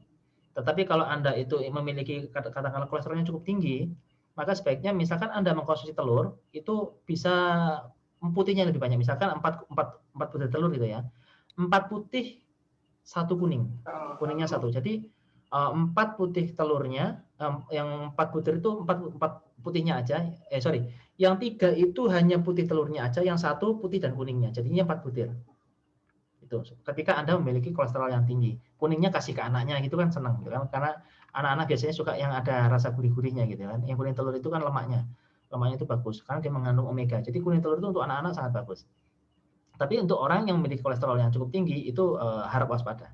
Tetapi kalau Anda itu memiliki katakanlah kolesterolnya cukup tinggi, maka sebaiknya misalkan Anda mengkonsumsi telur, itu bisa putihnya lebih banyak. Misalkan 4 butir telur gitu ya. 4 putih, 1 kuning. Kuningnya 1. Jadi 4 putih telurnya, yang 4 butir itu 4 putihnya aja. Yang 3 itu hanya putih telurnya aja, yang 1 putih dan kuningnya. Jadinya 4 butir. Itu ketika Anda memiliki kolesterol yang tinggi, kuningnya kasih ke anaknya gitu kan senang gitu kan, karena anak-anak biasanya suka yang ada rasa gurih-gurihnya gitu kan. Yang kuning telur itu kan lemaknya itu bagus karena dia mengandung omega, jadi kuning telur itu untuk anak-anak sangat bagus. Tapi untuk orang yang memiliki kolesterol yang cukup tinggi itu harap waspada.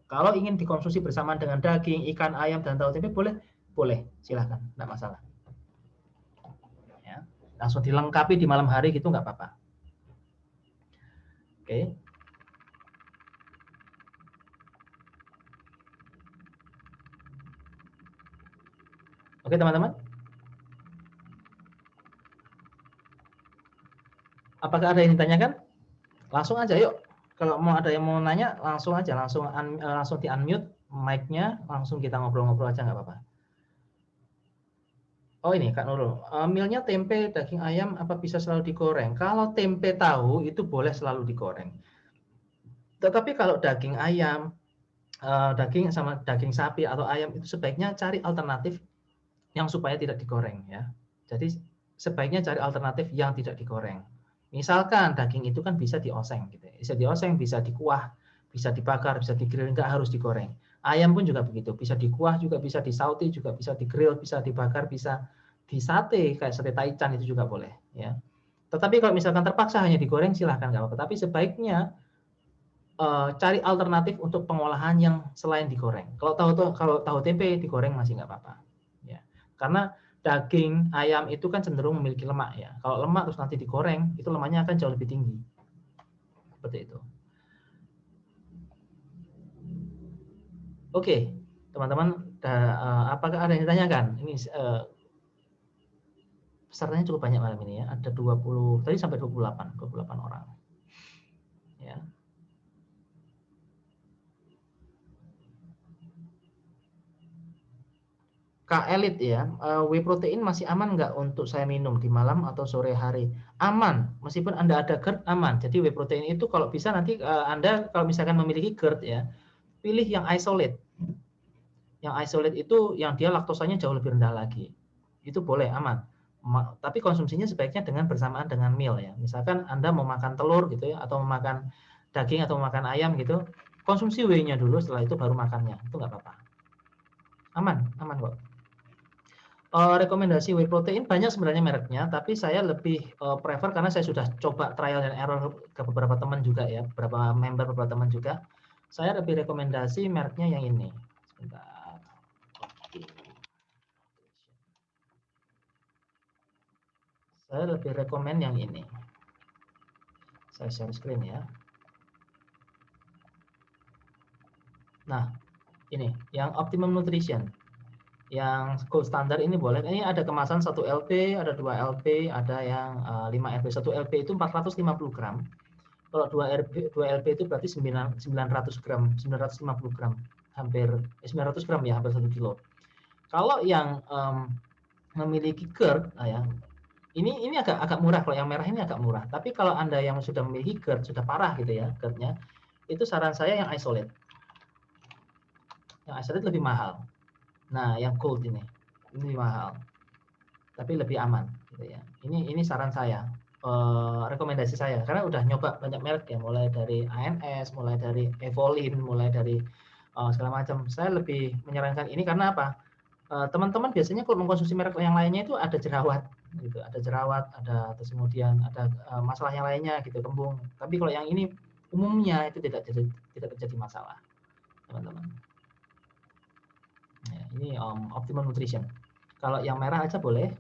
Kalau ingin dikonsumsi bersamaan dengan daging, ikan, ayam, dan tahu tempe boleh silahkan, tidak masalah ya. Langsung dilengkapi di malam hari gitu nggak apa-apa. Oke. Oke teman-teman. Apakah ada yang ditanyakan? Langsung aja yuk. Kalau mau ada yang mau nanya, langsung aja, langsung di unmute mic-nya, langsung kita ngobrol-ngobrol aja nggak apa-apa. Oh ini Kak Nurul, mealnya tempe, daging ayam, apa bisa selalu digoreng? Kalau tempe tahu itu boleh selalu digoreng. Tetapi kalau daging ayam, daging sama daging sapi atau ayam itu sebaiknya cari alternatif yang supaya tidak digoreng ya. Jadi sebaiknya cari alternatif yang tidak digoreng. Misalkan daging itu kan bisa dioseng gitu. Bisa dioseng, bisa dikuah, bisa dibakar, bisa digrill, nggak harus digoreng. Ayam pun juga begitu, bisa dikuah juga, bisa disauté juga, bisa digrill, bisa dibakar, bisa disate kayak sate taichan itu juga boleh ya. Tetapi kalau misalkan terpaksa hanya digoreng silahkan nggak apa-apa. Tapi sebaiknya cari alternatif untuk pengolahan yang selain digoreng. Kalau tahu tempe digoreng masih nggak apa-apa. Ya. Karena daging ayam itu kan cenderung memiliki lemak ya. Kalau lemak terus nanti digoreng, itu lemaknya akan jauh lebih tinggi. Seperti itu. Oke, teman-teman, apakah ada yang ditanyakan? Ini pesertanya cukup banyak malam ini ya. Ada 20, tadi sampai 28 orang. Ya. Kak Elit ya, whey protein masih aman nggak untuk saya minum di malam atau sore hari? Aman, meskipun Anda ada GERD aman. Jadi whey protein itu kalau bisa nanti Anda kalau misalkan memiliki GERD ya, pilih yang isolate. Yang isolate itu yang dia laktosanya jauh lebih rendah lagi. Itu boleh aman. Tapi konsumsinya sebaiknya dengan bersamaan dengan meal ya. Misalkan Anda mau makan telur gitu ya, atau mau makan daging atau makan ayam gitu, konsumsi whey-nya dulu, setelah itu baru makannya. Itu nggak apa-apa. Aman kok. Rekomendasi whey protein banyak sebenarnya mereknya, tapi saya lebih prefer karena saya sudah coba trial and error ke beberapa teman juga ya, beberapa member, beberapa teman juga. Saya lebih rekomendasi mereknya yang ini. Sebentar. Saya lebih rekomend yang ini. Saya share screen ya. Nah, ini yang Optimum Nutrition. Yang gold standard ini boleh. Ini ada kemasan 1 LP, ada 2 LP, ada yang 5 LP. 1 LP itu 450 gram. Kalau 2 LP itu berarti 900 gram, 950 gram. Hampir 900 gram ya, hampir 1 kilo. Kalau yang memiliki GERD, nah ya, ini agak murah. Kalau yang merah ini agak murah. Tapi kalau Anda yang sudah memiliki GERD, sudah parah gitu ya GERD-nya, itu saran saya yang isolate. Yang isolate lebih mahal. Nah, yang gold ini lebih mahal, tapi lebih aman gitu ya. Ini saran saya, rekomendasi saya, karena udah nyoba banyak merek ya, mulai dari ANS, mulai dari Evolin, mulai dari segala macam. Saya lebih menyarankan ini karena apa? Teman-teman biasanya kalau mengkonsumsi merek yang lainnya itu ada jerawat, gitu, ada terus kemudian ada masalah yang lainnya gitu, kembung. Tapi kalau yang ini umumnya itu tidak terjadi masalah, teman-teman. Ya, ini Optimum Nutrition. Kalau yang merah aja boleh.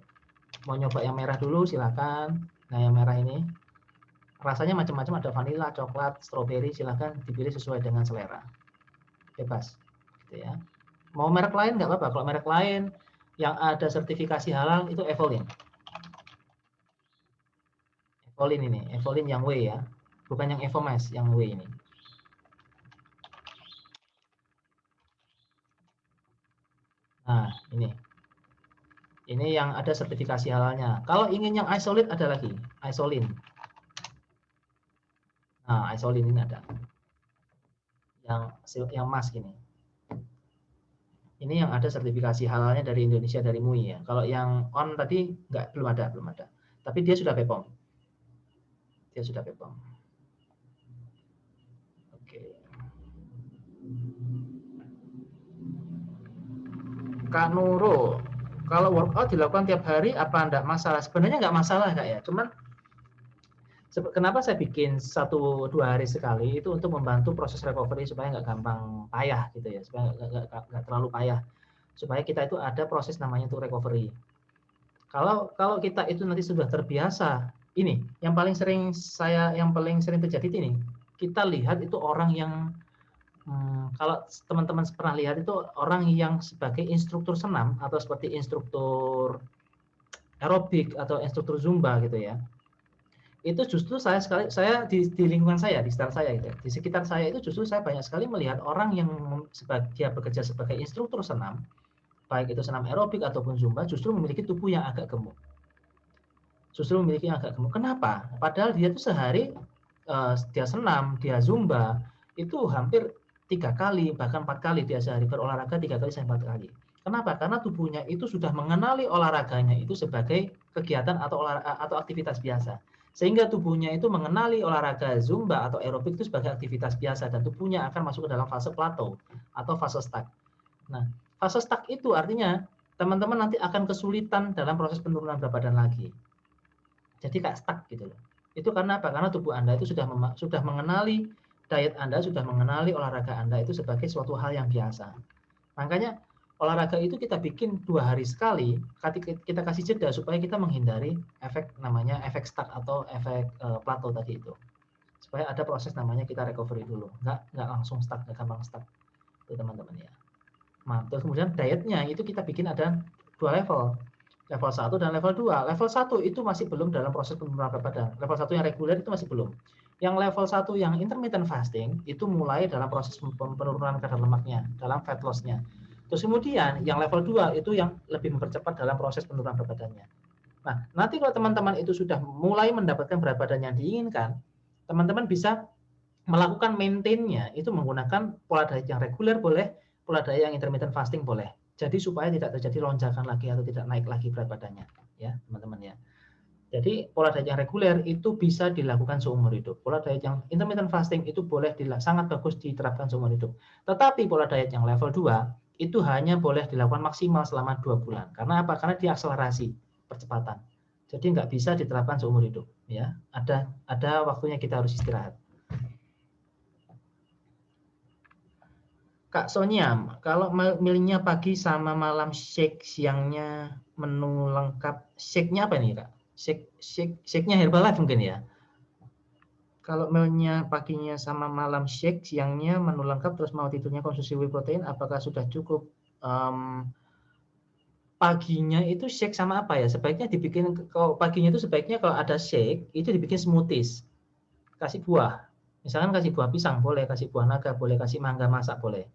Mau nyoba yang merah dulu silakan. Nah, yang merah ini rasanya macam-macam, ada vanilla, coklat, stroberi, silakan dipilih sesuai dengan selera. Bebas, gitu ya. Mau merek lain nggak apa-apa. Kalau merek lain yang ada sertifikasi halal itu Evolin. Evolin ini, Evolin yang whey ya, bukan yang Evomax, yang whey ini. Nah, ini yang ada sertifikasi halalnya. Kalau ingin yang isolate ada lagi, Isolin. Nah, Isolin ini ada. Yang mask ini. Ini yang ada sertifikasi halalnya dari Indonesia, dari MUI ya. Kalau yang on tadi belum ada. Tapi dia sudah BPOM. Oke. Kak Nurul, kalau workout dilakukan tiap hari apa enggak masalah? Sebenarnya enggak masalah Kak ya. Cuman kenapa saya bikin 1-2 hari sekali itu untuk membantu proses recovery supaya nggak gampang payah gitu ya, supaya nggak terlalu payah, supaya kita itu ada proses namanya itu recovery. Kalau kita itu nanti sudah terbiasa, ini yang paling sering terjadi ini, kita lihat itu orang yang kalau teman-teman pernah lihat itu orang yang sebagai instruktur senam atau seperti instruktur aerobik atau instruktur zumba gitu ya, itu justru saya di lingkungan saya, di sekitar saya gitu, di sekitar saya itu justru saya banyak sekali melihat orang yang dia bekerja sebagai instruktur senam, baik itu senam aerobik ataupun zumba, justru memiliki tubuh yang agak gemuk. Kenapa? Padahal dia tuh sehari dia senam, dia zumba, itu hampir 3 kali bahkan 4 kali dia sehari berolahraga 3 kali sampai 4 kali. Kenapa? Karena tubuhnya itu sudah mengenali olahraganya itu sebagai kegiatan atau aktivitas biasa. Sehingga tubuhnya itu mengenali olahraga zumba atau aerobik itu sebagai aktivitas biasa dan tubuhnya akan masuk ke dalam fase plateau atau fase stuck. Nah, fase stuck itu artinya teman-teman nanti akan kesulitan dalam proses penurunan berat badan lagi. Jadi kayak stuck gitu loh. Itu karena apa? Karena tubuh Anda itu sudah mengenali diet Anda, sudah mengenali olahraga Anda itu sebagai suatu hal yang biasa. Makanya olahraga itu kita bikin 2 hari sekali, kita kasih jeda supaya kita menghindari efek namanya efek stuck atau efek plateau tadi itu. Supaya ada proses namanya kita recovery dulu, nggak langsung stuck, nggak gampang stuck. Itu teman-teman ya. Nah, terus kemudian dietnya itu kita bikin ada 2 level. Level 1 dan level 2. Level 1 itu masih belum dalam proses penurunan berat badan. Level 1 yang reguler itu masih belum. Yang level 1 yang intermittent fasting itu mulai dalam proses penurunan kadar lemaknya, dalam fat loss-nya. Terus kemudian yang level 2 itu yang lebih mempercepat dalam proses penurunan berat badannya. Nah, nanti kalau teman-teman itu sudah mulai mendapatkan berat badan yang diinginkan, teman-teman bisa melakukan maintain-nya itu menggunakan pola diet yang reguler boleh, pola diet yang intermittent fasting boleh. Jadi supaya tidak terjadi lonjakan lagi atau tidak naik lagi berat badannya, ya teman-teman ya. Jadi pola diet yang reguler itu bisa dilakukan seumur hidup. Pola diet yang intermittent fasting itu boleh sangat bagus diterapkan seumur hidup. Tetapi pola diet yang level 2 itu hanya boleh dilakukan maksimal selama 2 bulan. Karena apa? Karena diakselerasi percepatan. Jadi nggak bisa diterapkan seumur hidup, ya. Ada waktunya kita harus istirahat. Kak Sonia, kalau milihnya pagi sama malam shake, siangnya menu lengkap, shake-nya apa nih Kak? Shake-nya Herbalife mungkin ya? Kalau milihnya paginya sama malam shake, siangnya menu lengkap, terus mau tidurnya konsumsi whey protein, apakah sudah cukup? Paginya itu shake sama apa ya? Sebaiknya dibikin, kalau paginya itu sebaiknya kalau ada shake, itu dibikin smoothies. Kasih buah. Misalkan kasih buah pisang boleh, kasih buah naga boleh, kasih mangga masak boleh.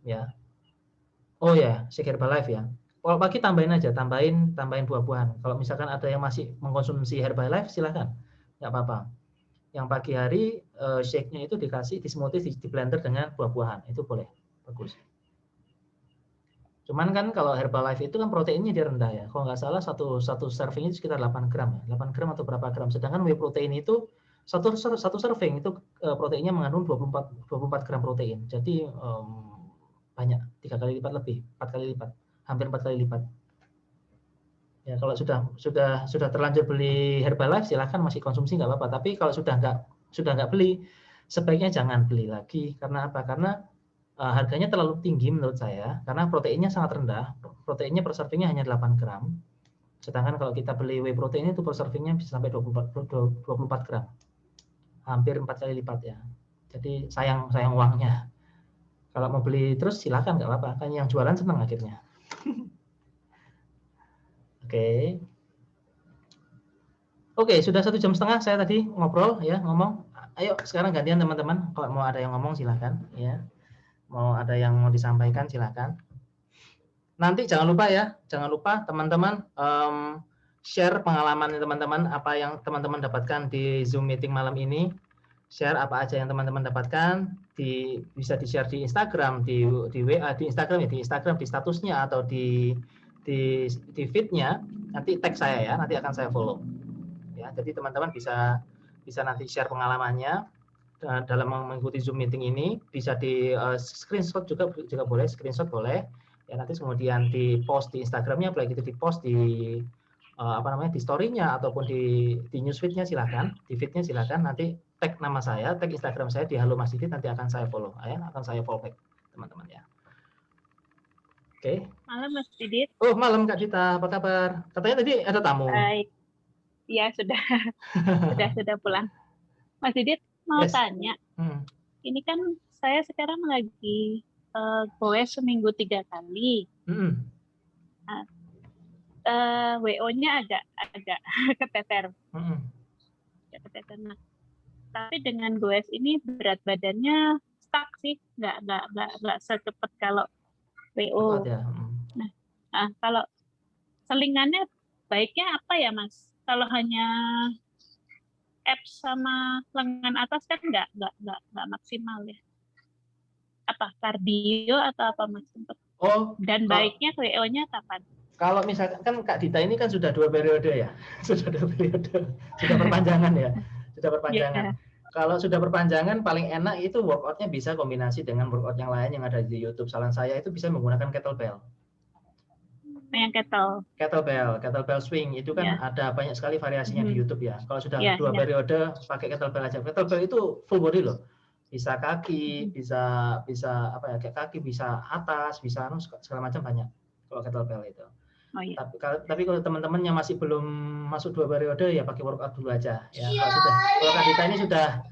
Ya. Oh ya, shake Herbalife ya. Kalau pagi tambahin aja, tambahin buah-buahan. Kalau misalkan ada yang masih mengkonsumsi Herbalife, silahkan, nggak apa-apa. Yang pagi hari shake-nya itu dikasih di smoothie, di blender dengan buah-buahan, itu boleh, bagus. Cuman kan kalau Herbalife itu kan proteinnya dia rendah ya. Kalau nggak salah satu serving itu sekitar 8 gram ya, 8 gram atau berapa gram. Sedangkan whey protein itu satu serving itu proteinnya mengandung 24 gram protein. Jadi banyak, 3 kali lipat lebih, 4 kali lipat, hampir 4 kali lipat. Ya kalau sudah terlanjur beli Herbalife silahkan masih konsumsi nggak apa-apa. Tapi kalau sudah nggak beli, sebaiknya jangan beli lagi. Karena apa? Karena harganya terlalu tinggi menurut saya. Karena proteinnya sangat rendah. Proteinnya per servingnya hanya 8 gram. Sedangkan kalau kita beli whey protein itu per servingnya bisa sampai 24 gram. Hampir 4 kali lipat ya. Jadi sayang uangnya. Kalau mau beli terus silakan, nggak apa-apa. Kan yang jualan senang akhirnya. Oke, sudah 1,5 jam saya tadi ngobrol ya, ngomong. Ayo sekarang gantian teman-teman. Kalau mau ada yang ngomong silakan ya. Mau ada yang mau disampaikan silakan. Nanti jangan lupa teman-teman share pengalaman teman-teman, apa yang teman-teman dapatkan di Zoom meeting malam ini. Share apa aja yang teman-teman dapatkan, bisa di-share di Instagram, di WA, di Instagram ya, di Instagram, di statusnya atau di feed-nya. Nanti tag saya ya, nanti akan saya follow. Ya, jadi teman-teman bisa nanti share pengalamannya dalam mengikuti Zoom meeting ini, bisa di screenshot juga boleh, screenshot boleh. Ya nanti kemudian di post di Instagramnya, baik itu di post di di story-nya ataupun di newsfeed-nya silakan, di feed-nya silakan. Nanti tag nama saya, tag Instagram saya di Halo Mas Didit, nanti akan saya follow, ya, akan saya follow back teman-teman ya. Oke. Malam Mas Didit. Oh malam Kak Dita, apa kabar? Katanya tadi ada tamu. Baik. Iya sudah, sudah pulang. Mas Didit mau tanya. Ini kan saya sekarang lagi goes seminggu 3 kali. WO-nya agak keteter. Nah, tapi dengan goes ini berat badannya stuck sih, nggak secepat kalau WO. Ya. Nah, kalau selingannya baiknya apa ya, Mas? Kalau hanya abs sama lengan atas kan nggak maksimal ya. Apa kardio atau apa, Mas? Dan baiknya WO-nya kapan? Kalau misalkan kan Kak Dita ini kan sudah 2 periode ya, sudah perpanjangan ya, sudah perpanjangan. Yeah. Kalau sudah perpanjangan paling enak itu workoutnya bisa kombinasi dengan workout yang lain yang ada di YouTube. Saran saya itu bisa menggunakan kettlebell. Yang kettlebell swing itu kan ada banyak sekali variasinya di YouTube ya. Kalau sudah 2 periode pakai kettlebell aja. Kettlebell itu full body loh. Bisa kaki, bisa apa ya, kayak kaki, bisa atas, bisa segala macam banyak kalau kettlebell itu. Oh, iya. Tapi kalau teman-teman yang masih belum masuk 2 periode ya pakai workout dulu aja ya. Kalau Kak Dita ini sudah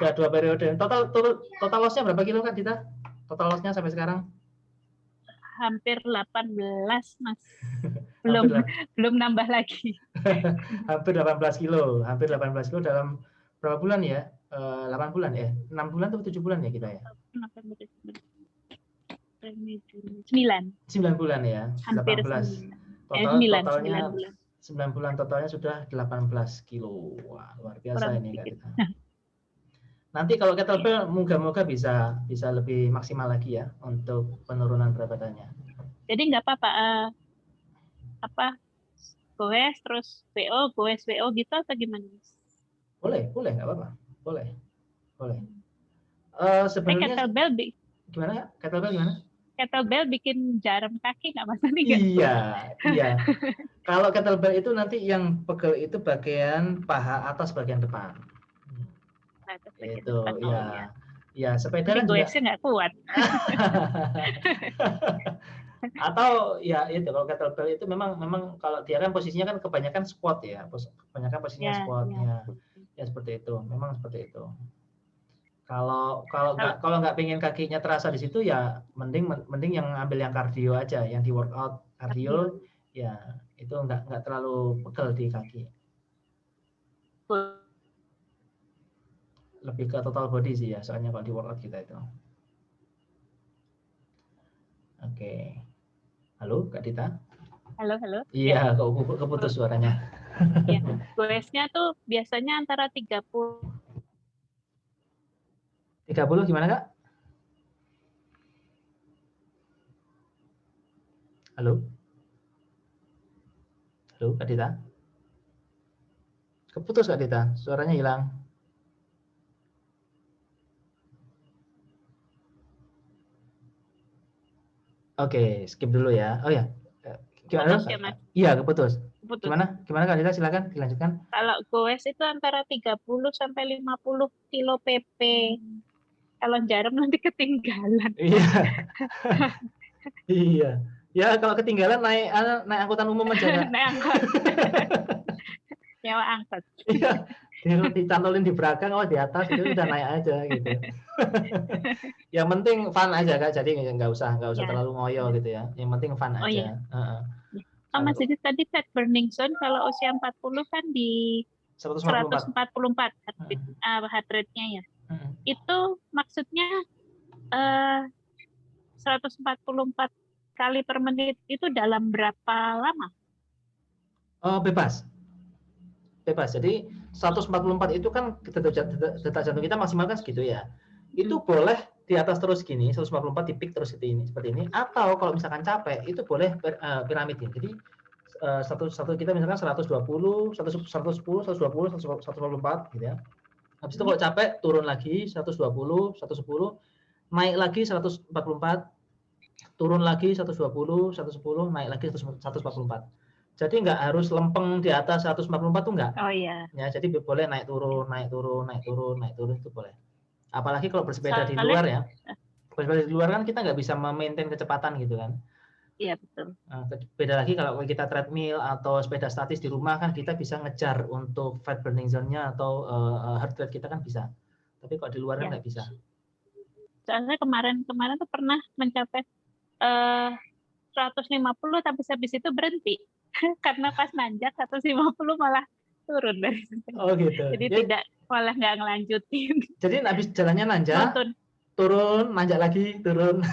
2 periode. Total loss-nya berapa kilo Kak Dita? Total loss-nya sampai sekarang? Hampir 18, Mas. belum nambah lagi. Hampir 18 kilo dalam berapa bulan ya? 8 bulan ya? 6 bulan atau 7 bulan ya kita ya? 9 bulan ya? Hampir 18. 9 bulan totalnya sudah 18 kilo. Wah, luar biasa ini Kak Dita. Nanti kalau kettlebell moga-moga bisa lebih maksimal lagi ya untuk penurunan berat badannya. Jadi nggak apa goes terus goes WO gitu atau gimana? Boleh nggak apa-apa. Boleh. Sebenarnya kettlebell gimana? Kettlebell bikin jarum kaki nggak Mas? Iya. Kalau kettlebell itu nanti yang pegel itu bagian paha atas bagian depan. Itu ya sepeda kan juga nggak kuat. Atau ya itu kalau kettlebell itu memang kalau dia kan posisinya kan kebanyakan squat ya, squat ya seperti itu, memang seperti itu. Kalau nggak pengen kakinya terasa di situ ya mending yang ambil yang kardio aja, yang di workout kardio ya itu nggak terlalu pegel di kaki. Lebih ke total body sih ya, soalnya kalau di workout kita itu. Oke. Halo Kak Dita? Halo. Iya, kok keputus suaranya. Ya, goesnya tuh biasanya antara 30 gimana Kak? Halo Kak Dita? Keputus Kak Dita, suaranya hilang. Oke, skip dulu ya. Oh ya. Gimana? Putus ya, Mas? Iya, keputus. Gimana Kak Dita? Silakan dilanjutkan. Kalau goes itu antara 30 sampai 50 kilo pp. Kalau jarum nanti ketinggalan. Iya. Ya kalau ketinggalan naik angkutan umum aja. Naik angkot. Nyawa angkot. Iya. Dicantolin di belakang, di atas itu udah naik aja gitu. Yang penting fun aja Kak, jadi nggak usah terlalu ngoyo gitu ya. Yang penting fun aja. Mas Didit tadi fat burning zone kalau usia 40 kan di 144 heart rate-nya ya. Itu maksudnya 144 kali per menit itu dalam berapa lama? Bebas. Jadi 144 itu kan detak jantung kita maksimal kan segitu ya. Itu boleh di atas terus gini, 144 di peak terus seperti ini. Atau kalau misalkan capek itu boleh piramid ini. Jadi satu kita misalkan 120, 110, 120, 144 gitu ya. Habis itu kalau capek turun lagi 120, 110, naik lagi 144, turun lagi 120, 110, naik lagi 144. Jadi nggak harus lempeng di atas 144 tuh nggak. Oh iya. Ya, jadi boleh naik turun itu boleh. Apalagi kalau bersepeda di luar ya. Bersepeda di luar kan kita nggak bisa memaintain kecepatan gitu kan. Iya betul. Beda lagi kalau kita treadmill atau sepeda statis di rumah kan kita bisa ngejar untuk fat burning zone-nya atau heart rate kita kan bisa. Tapi kalau di luar kan nggak bisa. Soalnya kemarin tuh pernah mencapai 150 tapi habis itu berhenti karena pas nanjak 150 malah turun dari situ. Oh gitu. Jadi tidak malah nggak ngelanjutin. Jadi habis jalannya nanjak, turun, nanjak lagi, turun.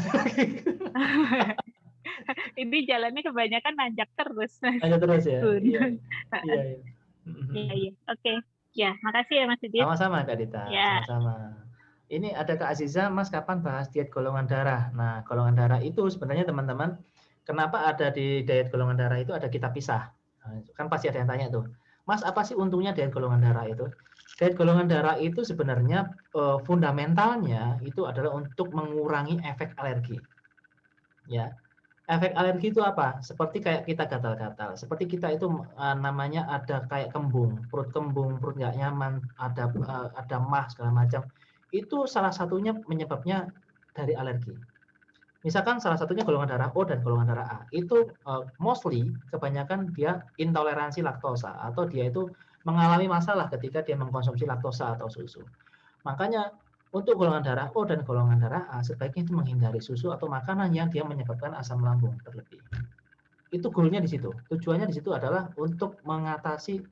Ini jalannya kebanyakan nanjak terus. Nanjak terus ya. Iya. Iya. Oke. Ya, makasih ya Mas Didit. Sama-sama Kak Dita. Ya. Sama-sama. Ini ada Kak Aziza, Mas kapan bahas diet golongan darah? Nah, golongan darah itu sebenarnya teman-teman, kenapa ada di diet golongan darah itu ada kitab pisah? Nah, kan pasti ada yang tanya tuh, Mas apa sih untungnya diet golongan darah itu? Diet golongan darah itu sebenarnya fundamentalnya itu adalah untuk mengurangi efek alergi. Ya, efek alergi itu apa? Seperti kayak kita gatal-gatal, seperti kita itu namanya ada kayak kembung, perut nggak nyaman, ada mah segala macam. Itu salah satunya menyebabnya dari alergi. Misalkan salah satunya golongan darah O dan golongan darah A. Itu mostly kebanyakan dia intoleransi laktosa atau dia itu mengalami masalah ketika dia mengkonsumsi laktosa atau susu. Makanya untuk golongan darah O dan golongan darah A sebaiknya itu menghindari susu atau makanan yang dia menyebabkan asam lambung berlebih. Itu goalnya di situ. Tujuannya di situ adalah untuk mengatasi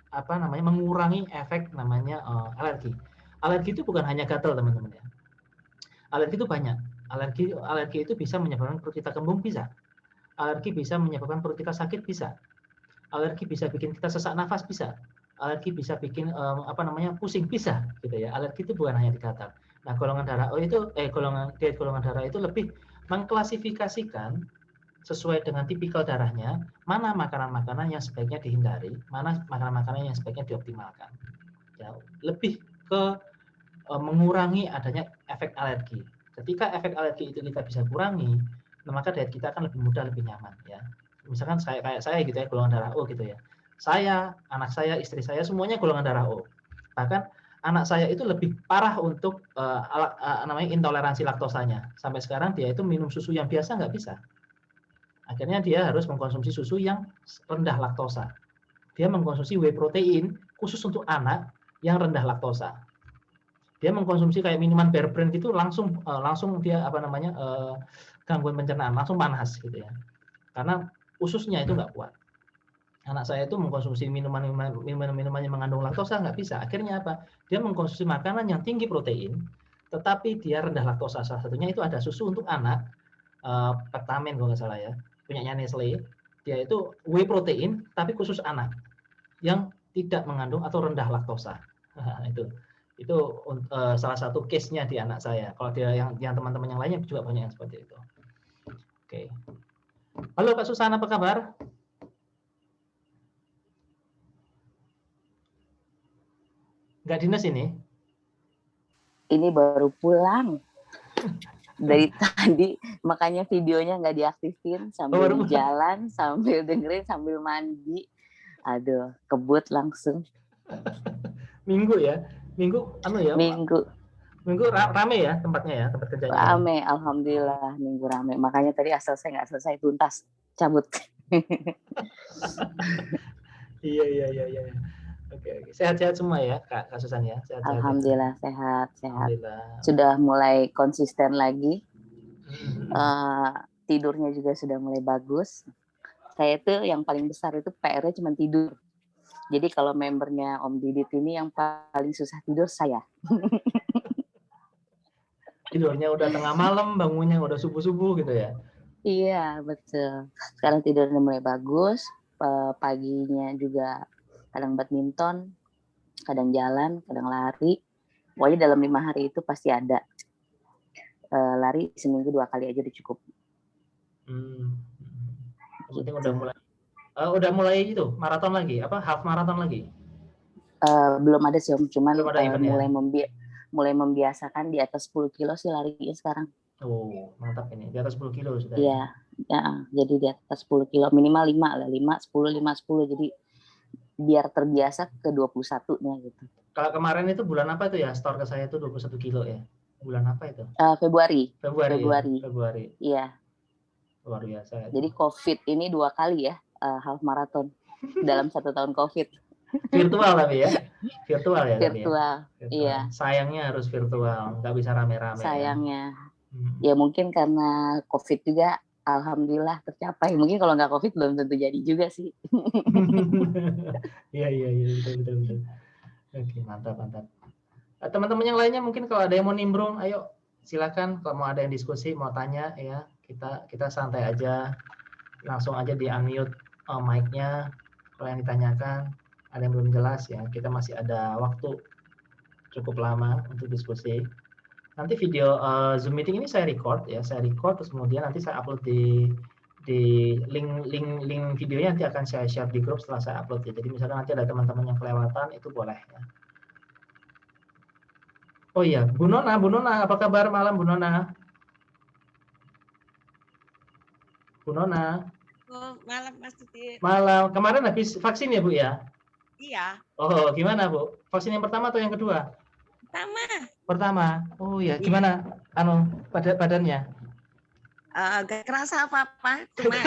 mengurangi efek namanya alergi. Alergi itu bukan hanya gatal teman-teman ya. Alergi itu banyak. Alergi itu bisa menyebabkan perut kita kembung, bisa. Alergi bisa menyebabkan perut kita sakit, bisa. Alergi bisa bikin kita sesak nafas, bisa. Alergi bisa bikin pusing, bisa gitu ya. Alergi itu bukan hanya di gatal. Nah, golongan darah O itu golongan darah itu lebih mengklasifikasikan sesuai dengan tipikal darahnya, mana makanan-makanan yang sebaiknya dihindari, mana makanan-makanan yang sebaiknya dioptimalkan. Ya, lebih ke mengurangi adanya efek alergi. Ketika efek alergi itu kita bisa kurangi, maka diet kita akan lebih mudah, lebih nyaman ya. Misalkan kayak saya gitu ya, golongan darah O gitu ya. Saya, anak saya, istri saya semuanya golongan darah O. Bahkan anak saya itu lebih parah untuk intoleransi laktosanya. Sampai sekarang dia itu minum susu yang biasa nggak bisa. Akhirnya dia harus mengkonsumsi susu yang rendah laktosa. Dia mengkonsumsi whey protein khusus untuk anak yang rendah laktosa. Dia mengkonsumsi kayak minuman Bear Brand gitu langsung dia gangguan pencernaan, langsung panas gitu ya. Karena ususnya itu nggak kuat. Anak saya itu mengkonsumsi minuman yang mengandung laktosa nggak bisa. Akhirnya apa? Dia mengkonsumsi makanan yang tinggi protein, tetapi dia rendah laktosa. Salah satunya itu ada susu untuk anak, Peptamen kalau nggak salah ya, punyanya Nestle. Dia itu whey protein, tapi khusus anak yang tidak mengandung atau rendah laktosa. Nah, itu salah satu case-nya di anak saya. Kalau dia yang teman-teman yang lainnya juga banyak yang seperti itu. Oke. Halo Kak Susana, apa kabar? Nggak dinas ini? Ini baru pulang dari tadi, makanya videonya nggak diaktifin, sambil jalan, sambil dengerin, sambil mandi. Aduh, kebut langsung. Minggu ya? Minggu rame ya tempatnya ya, tempat kerjanya? Rame, alhamdulillah minggu rame. Makanya tadi asal saya nggak selesai tuntas, cabut. Iya. Oke. Sehat-sehat semua ya, Kak Susan ya? Sehat-sehat alhamdulillah ya? Sehat. Sudah mulai konsisten lagi. Tidurnya juga sudah mulai bagus. Saya tuh yang paling besar itu PR-nya cuma tidur. Jadi kalau membernya Om Didit ini yang paling susah tidur saya. Tidurnya udah tengah malam, bangunnya udah subuh-subuh gitu ya? Iya, betul. Sekarang tidurnya mulai bagus. Paginya juga kadang badminton, kadang jalan, kadang lari. Pokoknya dalam 5 hari itu pasti ada. Lari seminggu 2 kali aja udah cukup. Gitu. Udah mulai itu maraton lagi, half maraton lagi? Belum ada sih Om, cuman mulai membiasakan di atas 10 kilo sih larinya sekarang. Oh, mantap ini. Di atas 10 kilo sudah. Iya, ya, jadi di atas 10 kilo, minimal 5 lah, 5, 10. Jadi biar terbiasa ke 21-nya gitu. Kalau kemarin itu bulan apa itu ya? Store ke saya itu 21 kilo ya. Bulan apa itu? Februari. Iya. Luar biasa. Jadi COVID ini 2 kali ya, half marathon dalam 1 tahun COVID. Virtual tapi ya? Virtual ya? Virtual, iya. Sayangnya harus virtual, nggak bisa rame-rame. Sayangnya, Ya mungkin karena COVID juga, alhamdulillah tercapai. Mungkin kalau nggak COVID belum tentu jadi juga sih. Iya, betul. Oke, mantap. Teman-teman yang lainnya mungkin kalau ada yang mau nimbrung, ayo silakan. Kalau mau ada yang diskusi, mau tanya, ya kita santai aja, langsung aja di unmute mic-nya. Kalau yang ditanyakan ada yang belum jelas, ya kita masih ada waktu cukup lama untuk diskusi. Nanti video Zoom meeting ini saya record, terus kemudian nanti saya upload di link videonya nanti akan saya share di grup setelah saya upload ya. Jadi misalkan nanti ada teman-teman yang kelewatan, itu boleh ya. Oh iya, Bu Nona, apa kabar malam Bu Nona? Bu Nona. Oh, malam Mas Didit. Malam. Kemarin habis vaksin ya Bu ya? Iya. Oh, gimana Bu? Vaksin yang pertama atau yang kedua? Pertama. Oh ya, gimana badannya? Gak kerasa apa-apa, cuma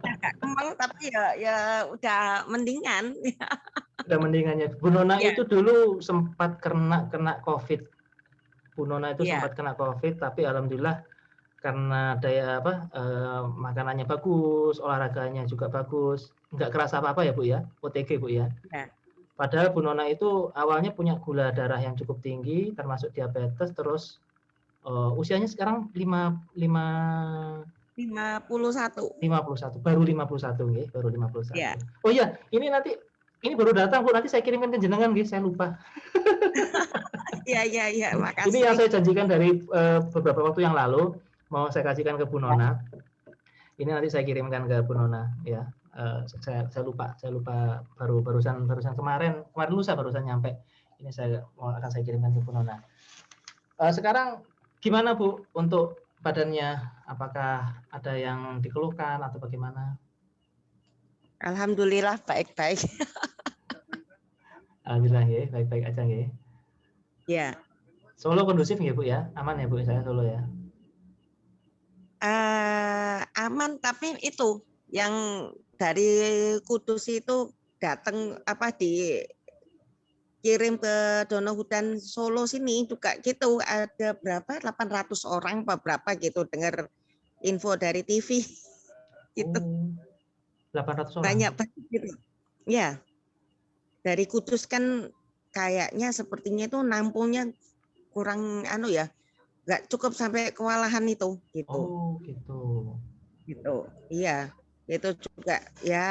agak kemel, tapi ya udah mendingan. Udah mendingannya. Bu Nona Ya. itu dulu sempat kena COVID. Bu Nona itu Ya. sempat kena COVID, tapi alhamdulillah karena daya makanannya bagus, olahraganya juga bagus, nggak kerasa apa-apa ya Bu ya, OTG Bu ya. Ya. Padahal Bu Nona itu awalnya punya gula darah yang cukup tinggi, termasuk diabetes, terus usianya sekarang 51. Baru 51 nggih, baru 51. Ya. Oh iya, ini baru datang Bu, nanti saya kirimkan ke jenengan nggih, saya lupa. Iya, makasih. Ini yang saya janjikan dari beberapa waktu yang lalu, mau saya kasihkan ke Bu Nona. Ini nanti saya kirimkan ke Bu Nona ya. Saya lupa barusan kemarin lusa barusan nyampe. Ini akan saya kirimkan ke Bu Nona. Sekarang gimana Bu untuk badannya? Apakah ada yang dikeluhkan atau bagaimana? Alhamdulillah baik-baik. Alhamdulillah ya, baik-baik aja ya. Ya. Solo kondusif ya Bu ya? Aman ya Bu saya Solo ya? Aman, tapi itu yang dari Kudus itu datang dikirim ke Dono Hudan Solo sini juga gitu, ada berapa 800 orang berapa gitu dengar info dari TV gitu. 800 orang. Banyak banget gitu. Ya. Dari Kudus kan kayaknya sepertinya itu nampungnya kurang nggak cukup sampai kewalahan itu gitu. Oh, gitu. Gitu. Iya. Itu juga ya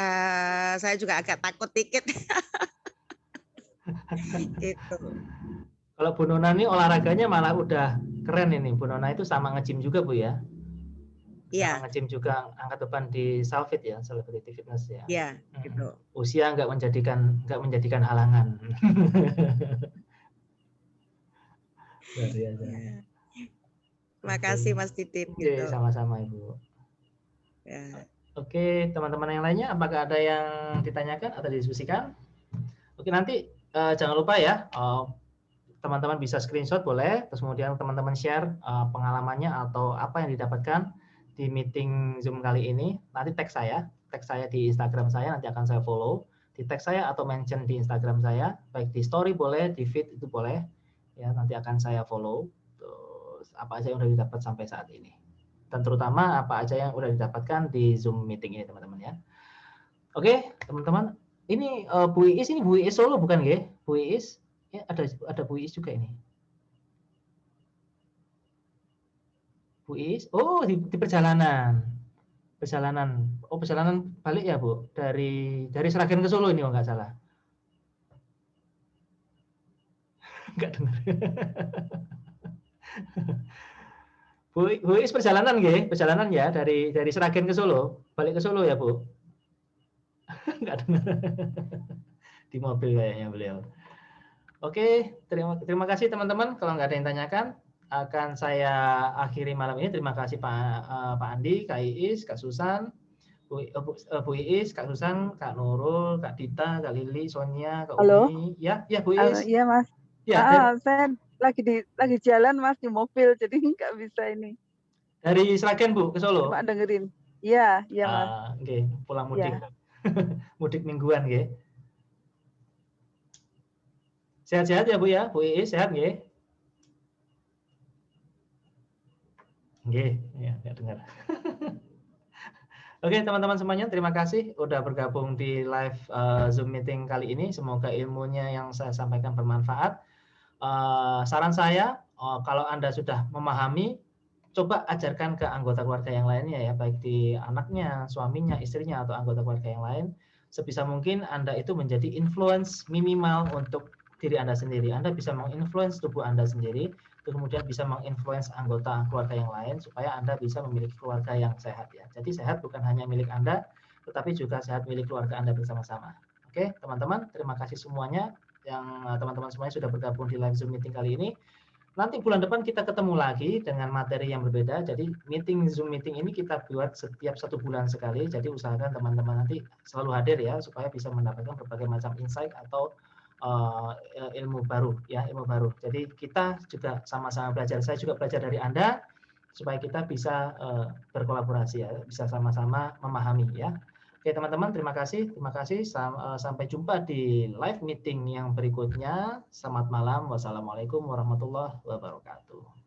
saya juga agak takut dikit. Gitu. Kalau Bu Nona ini olahraganya malah udah keren ini. Bu Nona itu sama nge-gym juga Bu ya? Iya. Sama nge-gym juga, angkat beban di Salfit ya, Celebrity Fitness ya. Iya, gitu. Usia nggak menjadikan halangan. Luar biasa. Ya. Makasih Mas Didit gitu. Sama-sama Ibu. Ya. Oke, teman-teman yang lainnya, apakah ada yang ditanyakan atau didiskusikan? Oke, nanti jangan lupa ya, teman-teman bisa screenshot boleh, terus kemudian teman-teman share pengalamannya atau apa yang didapatkan di meeting Zoom kali ini. Nanti tag saya di Instagram saya, nanti akan saya follow. Di tag saya atau mention di Instagram saya, baik di story boleh, di feed itu boleh. Ya, nanti akan saya follow. Terus apa aja yang sudah didapat sampai saat ini. Dan terutama apa aja yang sudah didapatkan di Zoom meeting ini, teman-teman ya. Oke, teman-teman. Ini Bu Iis Solo bukan nggih? Bu Iis, ya, ada Bu Iis juga ini. Bu Iis, oh di perjalanan. Oh, perjalanan balik ya Bu, dari Sragen ke Solo ini, oh nggak salah. Nggak dengar. Bu Iis perjalanan ya dari Sragen ke Solo, balik ke Solo ya Bu. Nggak dengar. Di mobil kayaknya beliau. Oke, terima kasih teman-teman. Kalau nggak ada yang tanyakan, akan saya akhiri malam ini. Terima kasih Pak Andi, Kak Iis, Kak Susan, Bu Iis, Kak Susan, Kak Nurul, Kak Dita, Kak Lili, Sonia, Kak Umi. Ya Bu Iis. Iya Mas. Ya, saya lagi jalan Mas di mobil, jadi nggak bisa ini. Dari Sragen Bu ke Solo. Cuma dengerin. Iya Mas. Oke, pulang mudik. Ya. Mudik mingguan nggih. Sehat-sehat ya Bu ya, Bu Iis sehat nggih? Nggih, ya, nggak dengar. Oke, teman-teman semuanya, terima kasih udah bergabung di live Zoom meeting kali ini. Semoga ilmunya yang saya sampaikan bermanfaat. Saran saya, kalau Anda sudah memahami, coba ajarkan ke anggota keluarga yang lainnya ya, baik di anaknya, suaminya, istrinya, atau anggota keluarga yang lain. Sebisa mungkin Anda itu menjadi influence minimal untuk diri Anda sendiri. Anda bisa menginfluence tubuh Anda sendiri, kemudian bisa menginfluence anggota keluarga yang lain supaya Anda bisa memiliki keluarga yang sehat ya. Jadi sehat bukan hanya milik Anda, tetapi juga sehat milik keluarga Anda bersama-sama. Oke, teman-teman, terima kasih semuanya yang teman-teman semuanya sudah bergabung di live Zoom meeting kali ini. Nanti bulan depan kita ketemu lagi dengan materi yang berbeda. Jadi Zoom meeting ini kita buat setiap 1 bulan sekali. Jadi usahakan teman-teman nanti selalu hadir ya supaya bisa mendapatkan berbagai macam insight atau ilmu baru ya, ilmu baru. Jadi kita juga sama-sama belajar. Saya juga belajar dari Anda supaya kita bisa berkolaborasi ya, bisa sama-sama memahami ya. Oke teman-teman, terima kasih. Sampai jumpa di live meeting yang berikutnya. Selamat malam. Wassalamualaikum warahmatullahi wabarakatuh.